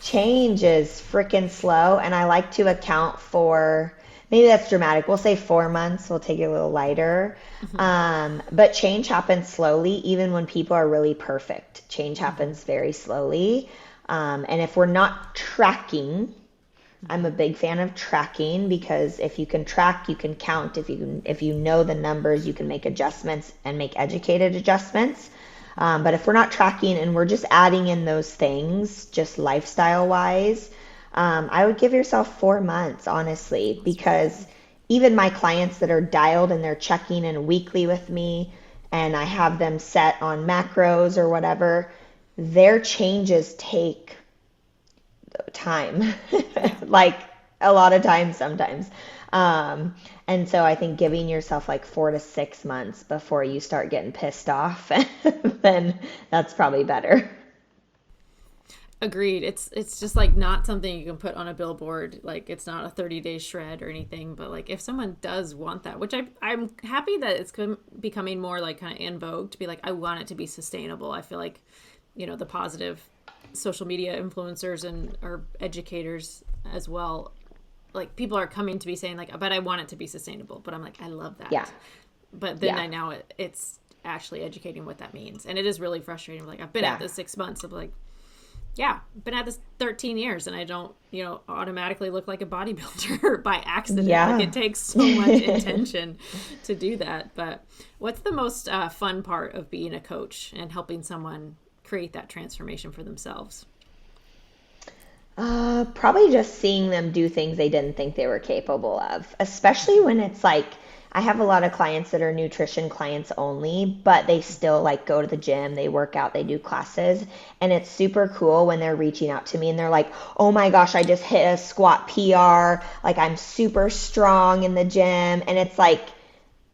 B: Change is freaking slow. And I like to account for, maybe that's dramatic. We'll say 4 months. We'll take it a little lighter. But change happens slowly, even when people are really perfect. Change happens very slowly. And if we're not tracking, I'm a big fan of tracking, because if you can track, you can count. If you know the numbers, you can make adjustments and make educated adjustments. But if we're not tracking and we're just adding in those things, just lifestyle wise, I would give yourself 4 months, honestly, because even my clients that are dialed and they're checking in weekly with me and I have them set on macros or whatever, their changes take time, like a lot of time sometimes. And so I think giving yourself like 4 to 6 months before you start getting pissed off, then that's probably better.
A: Agreed. It's just like not something you can put on a billboard. Like it's not a 30-day shred or anything, but like if someone does want that, which I'm happy that it's becoming more like kind of in vogue to be like, I want it to be sustainable. I feel like, the positive social media influencers and or educators as well, like people are coming to be saying like, but I want it to be sustainable. But I'm like, I love that.
B: Yeah.
A: But then I know it's actually educating what that means. And it is really frustrating. Like I've been at this 6 months of like, been at this 13 years and I don't, automatically look like a bodybuilder by accident.
B: Yeah.
A: Like it takes so much intention to do that. But what's the most fun part of being a coach and helping someone create that transformation for themselves?
B: Probably just seeing them do things they didn't think they were capable of, especially when it's like, I have a lot of clients that are nutrition clients only, but they still like go to the gym, they work out, they do classes. And it's super cool when they're reaching out to me and they're like, oh my gosh, I just hit a squat PR. Like I'm super strong in the gym. And it's like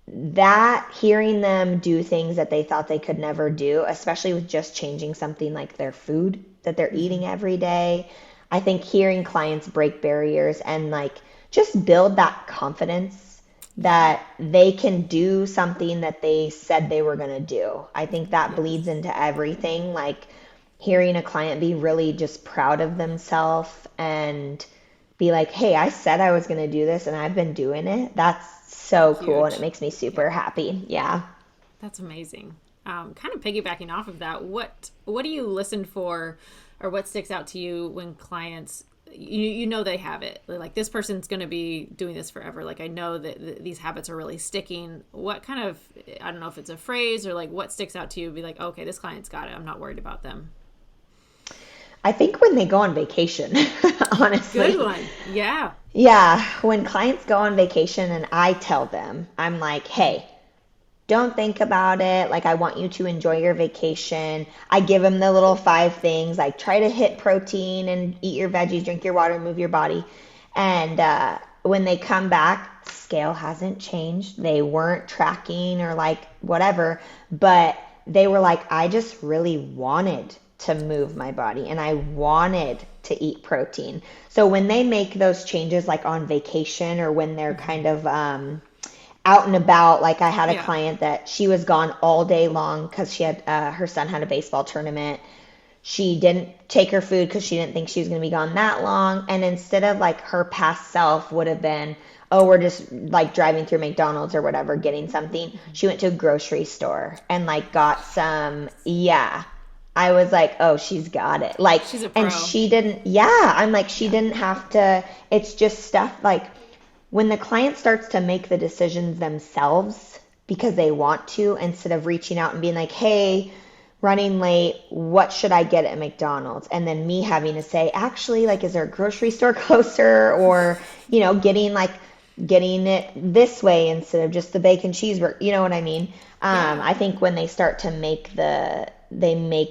B: that, hearing them do things that they thought they could never do, especially with just changing something like their food that they're eating every day. I think hearing clients break barriers and like just build that confidence that they can do something that they said they were going to do. I think that bleeds into everything. Like hearing a client be really just proud of themselves and be like, hey, I said I was going to do this and I've been doing it. That's so cool. And it makes me super happy. Yeah.
A: That's amazing. Kind of piggybacking off of that, what do you listen for, or what sticks out to you when clients, you know they have it, like this person's going to be doing this forever, like I know that these habits are really sticking? What kind of, I don't know if it's a phrase or like what sticks out to you, be like, okay, this client's got it, I'm not worried about them?
B: I think when they go on vacation, honestly.
A: Good one. Yeah.
B: Yeah. When clients go on vacation and I tell them, I'm like, hey, don't think about it. Like, I want you to enjoy your vacation. I give them the little 5 things, like try to hit protein and eat your veggies, drink your water, move your body. And when they come back, scale hasn't changed. They weren't tracking or like whatever, but they were like, I just really wanted to move my body and I wanted to eat protein. So when they make those changes, like on vacation or when they're kind of out and about, like I had a client that she was gone all day long because she had her son had a baseball tournament. She didn't take her food because she didn't think she was going to be gone that long. And instead of like her past self would have been, oh, we're just like driving through McDonald's or whatever, getting something, she went to a grocery store and like got some. I was like, oh, she's got it. Like,
A: she's a pro.
B: And she didn't, I'm like, she didn't have to, it's just stuff like, when the client starts to make the decisions themselves because they want to, instead of reaching out and being like, hey, running late, what should I get at McDonald's? And then me having to say, actually, like, is there a grocery store closer? Or, you know, getting it this way instead of just the bacon cheeseburger. You know what I mean? I think when they start to make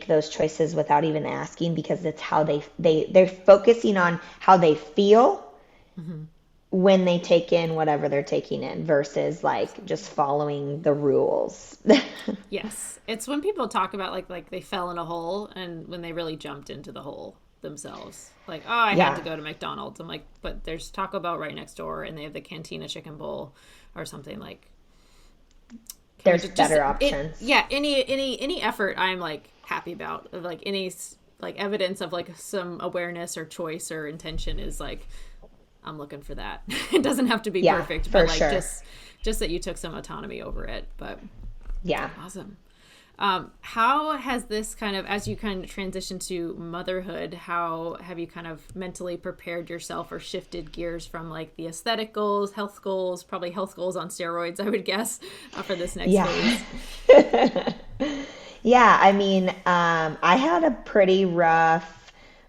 B: those choices without even asking, because it's how they're focusing on how they feel. Mm-hmm. When they take in whatever they're taking in versus like just following the rules.
A: Yes. It's when people talk about like they fell in a hole and when they really jumped into the hole themselves. Like, oh, I had to go to McDonald's. I'm like, but there's Taco Bell right next door and they have the Cantina chicken bowl or something. Like,
B: there's better options.
A: Any effort I'm like happy about, like any like evidence of like some awareness or choice or intention is like, I'm looking for that. It doesn't have to be perfect, but like just that you took some autonomy over it. But awesome. How has this kind of, as you kind of transition to motherhood, how have you kind of mentally prepared yourself or shifted gears from like the aesthetic goals, probably health goals on steroids, I would guess, for this next phase?
B: I mean, I had a pretty rough,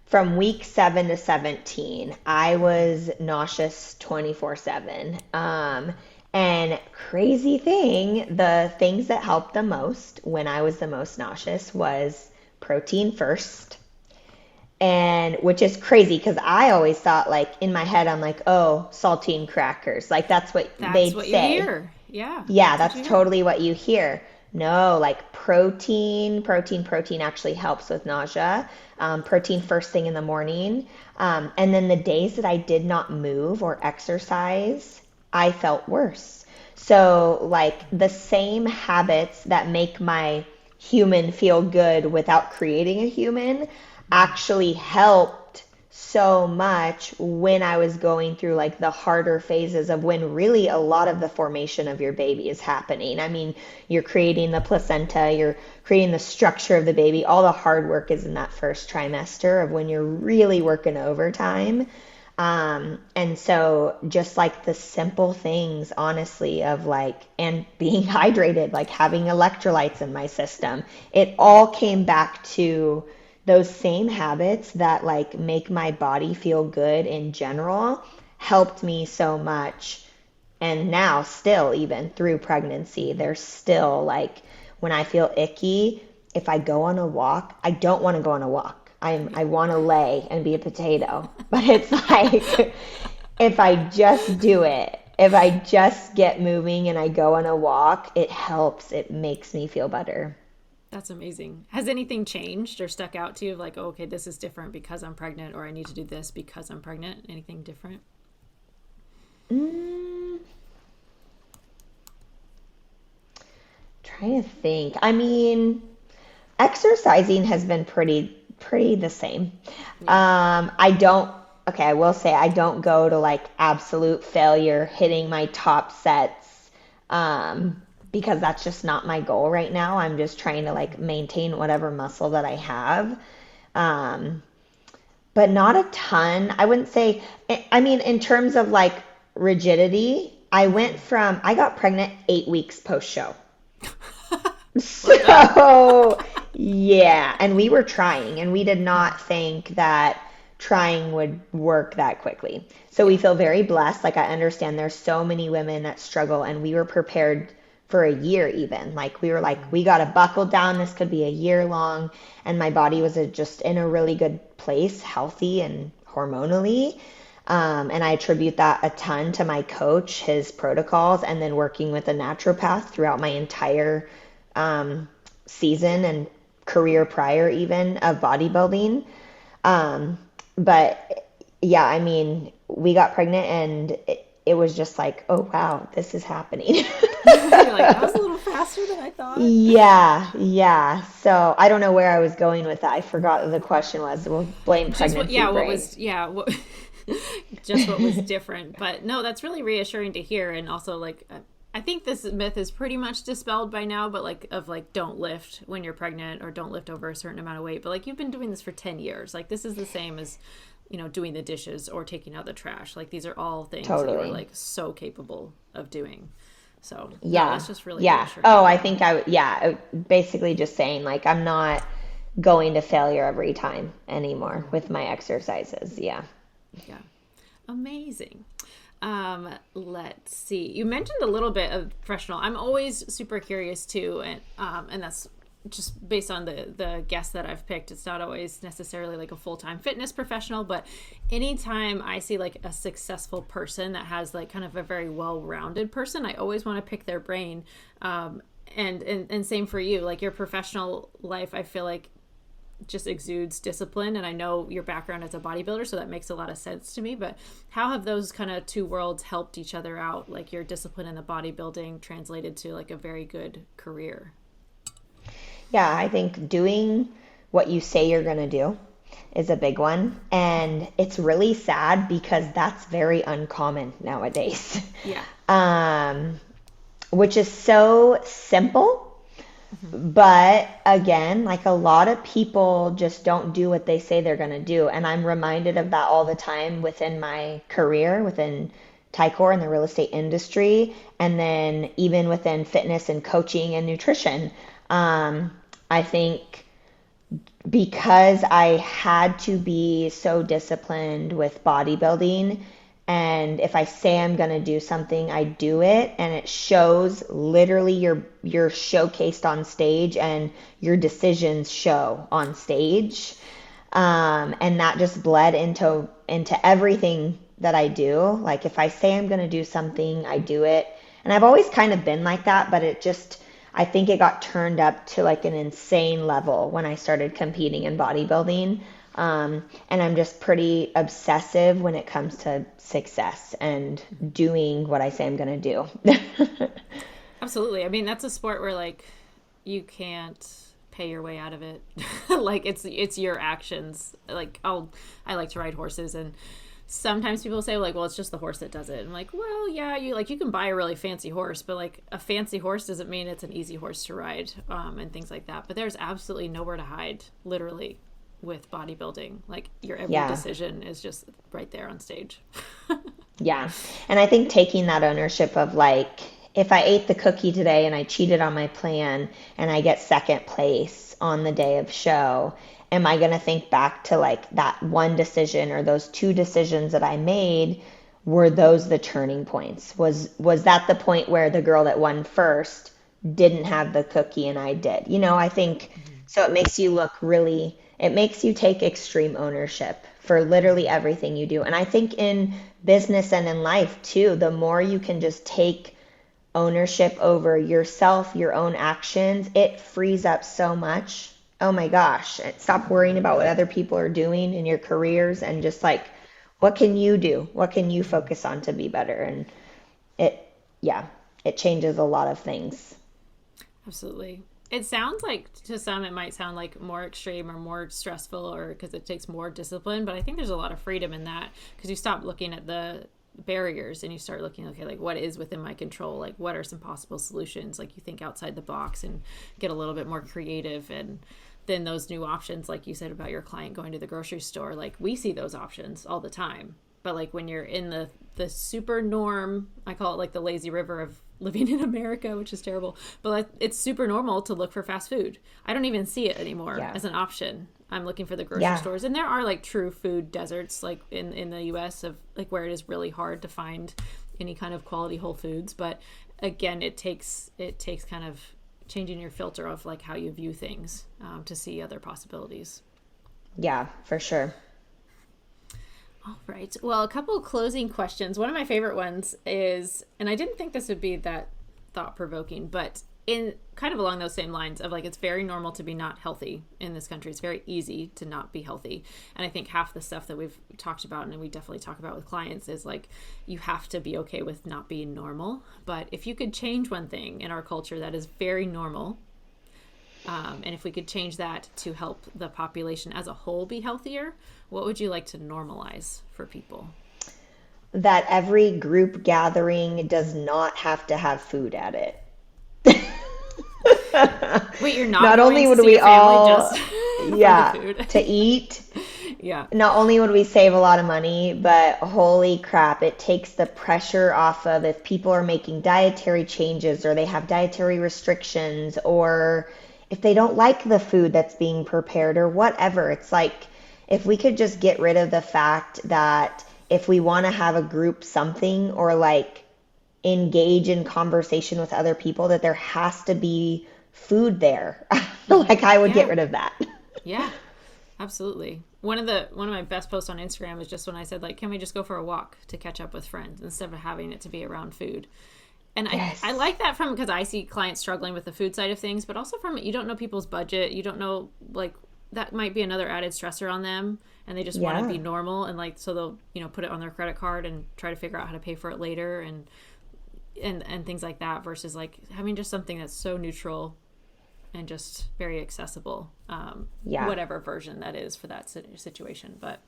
B: from week 7 to 17, I was nauseous 24/7. And crazy thing, the things that helped the most when I was the most nauseous was protein first. And which is crazy because I always thought, like, in my head, I'm like, oh, saltine crackers. Like, that's what they'd say.
A: You hear. Yeah.
B: Yeah, that's totally what you hear. No, like protein actually helps with nausea. Protein first thing in the morning. And then the days that I did not move or exercise, I felt worse. So like the same habits that make my human feel good without creating a human actually helped so much when I was going through like the harder phases of when really a lot of the formation of your baby is happening. I mean, you're creating the placenta, you're creating the structure of the baby. All the hard work is in that first trimester of when you're really working overtime. And so just like the simple things, honestly, of like, and being hydrated, like having electrolytes in my system, it all came back to those same habits that like make my body feel good in general, helped me so much. And now still, even through pregnancy, there's still like when I feel icky, if I go on a walk, I don't want to go on a walk. I want to lay and be a potato. But it's like if I just do it, if I just get moving and I go on a walk, it helps. It makes me feel better.
A: That's amazing. Has anything changed or stuck out to you? Like, oh, okay, this is different because I'm pregnant, or I need to do this because I'm pregnant. Anything different?
B: Trying to think. I mean, exercising has been pretty the same. I don't, okay, I will say I don't go to like absolute failure hitting my top sets, because that's just not my goal right now. I'm just trying to like maintain whatever muscle that I have. Um, but not a ton. I wouldn't say, I mean, in terms of like rigidity, I got pregnant 8 weeks post show. So, yeah, and we were trying, and we did not think that trying would work that quickly. So we feel very blessed. Like I understand there's so many women that struggle, and we were prepared for a year even. Like we were like, we got to buckle down. This could be a year long, and my body was just in a really good place, healthy and hormonally. And I attribute that a ton to my coach, his protocols, and then working with a naturopath throughout my entire season and career prior even of bodybuilding. But yeah, I mean, we got pregnant and it was just like, oh wow, this is happening.
A: You're like, that was a little faster than I thought.
B: Yeah. So I don't know where I was going with that. I forgot what the question was. We'll blame pregnancy.
A: Just what was different. But no, that's really reassuring to hear. And also like, I think this myth is pretty much dispelled by now, but like of like, don't lift when you're pregnant or don't lift over a certain amount of weight. But like, you've been doing this for 10 years. Like this is the same as, doing the dishes or taking out the trash. Like these are all things that you're like so capable of doing. So yeah, that's just really reassuring.
B: Oh, I think basically just saying like, I'm not going to failure every time anymore with my exercises. Yeah.
A: Amazing. Let's see. You mentioned a little bit of professional. I'm always super curious too, and that's just based on the guests that I've picked. It's not always necessarily like a full-time fitness professional, but anytime I see like a successful person that has like kind of a very well-rounded person, I always want to pick their brain. And same for you. Like your professional life, I feel like just exudes discipline, and I know your background as a bodybuilder, so that makes a lot of sense to me. But how have those kind of two worlds helped each other out, like your discipline in the bodybuilding translated to like a very good career?
B: Yeah, I think doing what you say you're going to do is a big one, and it's really sad because that's very uncommon nowadays. Which is so simple. But again, like a lot of people just don't do what they say they're going to do. And I'm reminded of that all the time within my career, within Tycor and the real estate industry, and then even within fitness and coaching and nutrition. I think because I had to be so disciplined with bodybuilding, and if I say I'm going to do something, I do it, and it shows. Literally you're showcased on stage and your decisions show on stage. And that just bled into everything that I do. Like if I say I'm going to do something, I do it. And I've always kind of been like that, but I think it got turned up to like an insane level when I started competing in bodybuilding. And I'm just pretty obsessive when it comes to success and doing what I say I'm going to do.
A: Absolutely. I mean, that's a sport where like you can't pay your way out of it. Like it's your actions. Like I like to ride horses, and sometimes people say like, well, it's just the horse that does it. I'm like, well, yeah, you can buy a really fancy horse, but like a fancy horse doesn't mean it's an easy horse to ride, and things like that. But there's absolutely nowhere to hide, literally. with bodybuilding. Like your every
B: Yeah.
A: decision is just right there on stage.
B: Yeah. And I think taking that ownership of like, if I ate the cookie today and I cheated on my plan and I get second place on the day of show, am I going to think back to like that one decision or those two decisions that I made? Were those the turning points? Was that the point where the girl that won first didn't have the cookie and I did? I think
A: Mhm.
B: so it makes you look really, it makes you take extreme ownership for literally
A: Mhm.
B: everything you do. And I think in business and in life too, the more you can just take ownership over yourself, your own actions, it frees up so much. Oh my gosh. Stop worrying about what other people are doing in your careers and just like, what can you do? What can you
A: Mhm.
B: focus on to be better? And it, yeah, it changes a lot of things.
A: Absolutely. It sounds like to some it might sound like more extreme or more stressful or because it takes more discipline, but I think there's a lot of freedom in that because you stop looking at the barriers and you start looking, okay, like what is within my control? Like what are some possible solutions? Like you think outside the box and get a little bit more creative, and then those new options like you said about your client going to the grocery store, like we see those options all the time. But like when you're in the super norm, I call it like the lazy river of living in America, which is terrible. But like, it's super normal to look for fast food. I don't even see it anymore
B: Yeah.
A: as an option. I'm looking for the grocery
B: Yeah.
A: stores, and there are like true food deserts, like in the U.S. of like where it is really hard to find any kind of quality whole foods. But again, it takes kind of changing your filter of like how you view things to see other possibilities.
B: Yeah, for sure.
A: All right. Well, a couple of closing questions. One of my favorite ones is, and I didn't think this would be that thought provoking, but in kind of along those same lines of like, it's very normal to be not healthy in this country. It's very easy to not be healthy. And I think half the stuff that we've talked about and we definitely talk about with clients is like, you have to be okay with not being normal. But if you could change one thing in our culture that is very normal, and if we could change that to help the population as a whole be healthier, what would you like to normalize for people?
B: That every group gathering does not have to have food at it.
A: Wait, you're not
B: Not
A: going
B: only
A: to
B: would
A: see
B: we
A: your family just
B: all,
A: for the
B: yeah,
A: food?
B: to eat,
A: Yeah.
B: not only would we save a lot of money, but holy crap, it takes the pressure off of if people are making dietary changes or they have dietary restrictions or if they don't like the food that's being prepared or whatever. It's like if we could just get rid of the fact that if we want to have a group something or like engage in conversation with other people, that there has to be food there. I feel
A: Hmm.
B: like I would get
A: Yeah.
B: rid of that.
A: Yeah. Absolutely. One of my best posts on Instagram is just when I said like, can we just go for a walk to catch up with friends instead of having it to be around food? And I
B: Yes.
A: like that from because I see clients struggling with the food side of things, but also from you don't know people's budget. You don't know like that might be another added stressor on them, and they just want to
B: Yeah.
A: be normal and like so they'll put it on their credit card and try to figure out how to pay for it later and things like that versus like having just something that's so neutral and just very accessible,
B: Yeah.
A: whatever version that is for that situation. But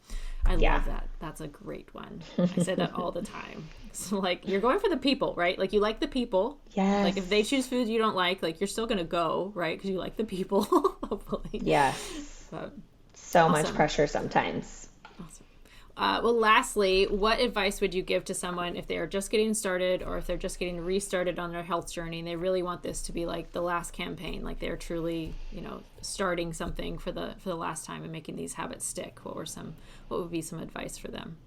A: I
B: Yeah.
A: love that. That's a great one. I say that all the time. So like you're going for the people, right? Like you like the people. Like if they
B: Yes.
A: choose food you don't like you're still gonna go, right? Because you like the people, hopefully.
B: Yes.
A: But
B: So much
A: awesome.
B: pressure sometimes.
A: Awesome. Well, lastly, what advice would you give to someone if they are just getting started or if they're just getting restarted on their health journey and they really want this to be like the last campaign, like they're truly, starting something for the last time and making these habits stick? What would be some advice for them?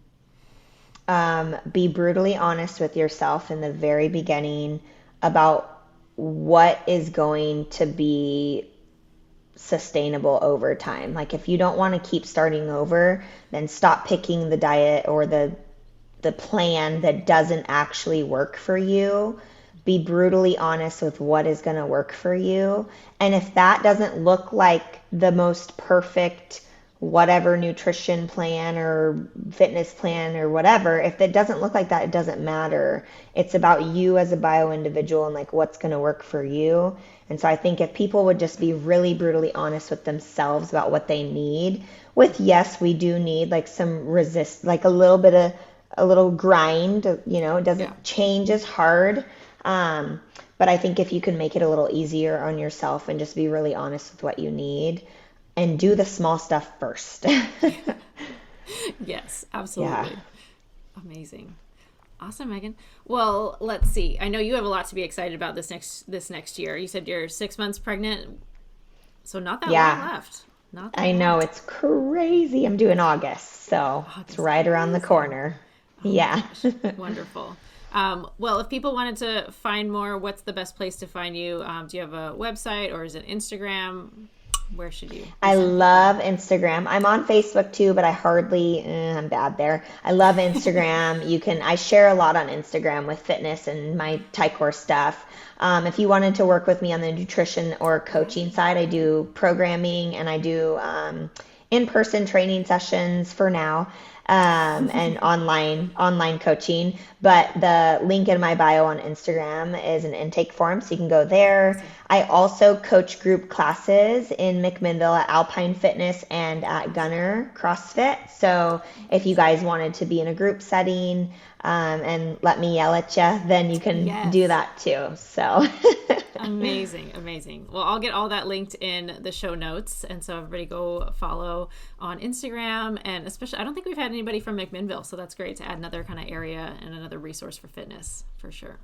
B: Be brutally honest with yourself in the very beginning about what is going to be sustainable over time. Like if you don't want to keep starting over, then stop picking the diet or the plan that doesn't actually work for you. Be brutally honest with what is going to work for you. And if that doesn't look like the most perfect whatever nutrition plan or fitness plan or whatever, if it doesn't look like that, it doesn't matter. It's about you as a bio individual and like what's going to work for you. And so I think if people would just be really brutally honest with themselves about what they need, with yes, we do need like some resist, like a little grind, it
A: Yeah.
B: doesn't change as hard. Um, but I think if you can make it a little easier on yourself and just be really honest with what you need, and do the small stuff first.
A: Yes,
B: Yeah.
A: absolutely. Amazing. Awesome, Megan. Well, let's see. I know you have a lot to be excited about this next year. You said you're 6 months pregnant, so not that long
B: Yeah.
A: left. Not that
B: I
A: long.
B: know it's crazy. I'm due in August, so it's
A: August,
B: right around the
A: amazing.
B: corner.
A: Oh my
B: Yeah.
A: gosh, wonderful. Well, if people wanted to find more, what's the best place to find you? Do you have a website or is it Instagram? Where should you be
B: I
A: sending people?
B: love Instagram. I'm on Facebook too, but I hardly, I'm bad there. I love Instagram. I share a lot on Instagram with fitness and my Tycor stuff. If you wanted to work with me on the nutrition or coaching
A: Yay.
B: side, I do programming and I do in-person training sessions for now, and online coaching. But the link in my bio on Instagram is an intake form, so you can go there.
A: Awesome.
B: I also coach group classes in McMinnville at Alpine Fitness and at
A: Awesome.
B: Gunner CrossFit. So if you
A: Awesome.
B: guys wanted to be in a group setting, and let me yell at you, then you can do
A: Yes.
B: that too. So
A: Amazing, amazing. Well, I'll get all that linked in the show notes. And so everybody go follow on Instagram. And especially, I don't think we've had anybody from McMinnville. So that's great to add another kind of area and another resource for fitness for sure.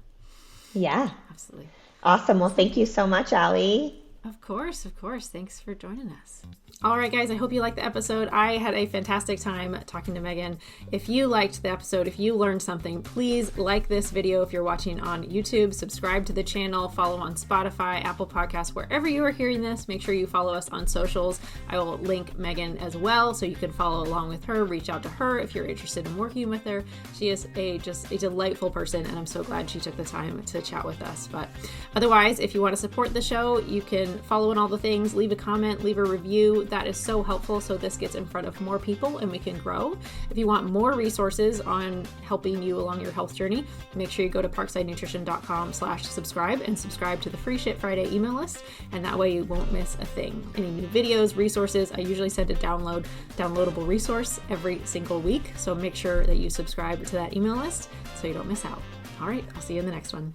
B: yeah,
A: Absolutely.
B: awesome. Well,
A: Awesome.
B: thank you so much, Allie.
A: Of course, of course. Thanks for joining us. All right, guys, I hope you liked the episode. I had a fantastic time talking to Megan. If you liked the episode, if you learned something, please like this video if you're watching on YouTube, subscribe to the channel, follow on Spotify, Apple Podcasts, wherever you are hearing this. Make sure you follow us on socials. I will link Megan as well so you can follow along with her, reach out to her if you're interested in working with her. She is just a delightful person, and I'm so glad she took the time to chat with us. But otherwise, if you want to support the show, you can follow in all the things, leave a comment, leave a review. That is so helpful so this gets in front of more people and we can grow. If you want more resources on helping you along your health journey, make sure you go to parksidenutrition.com/subscribe and subscribe to the Free Shit Friday email list. And that way you won't miss a thing. Any new videos, resources, I usually send a downloadable resource every single week. So make sure that you subscribe to that email list so you don't miss out. All right, I'll see you in the next one.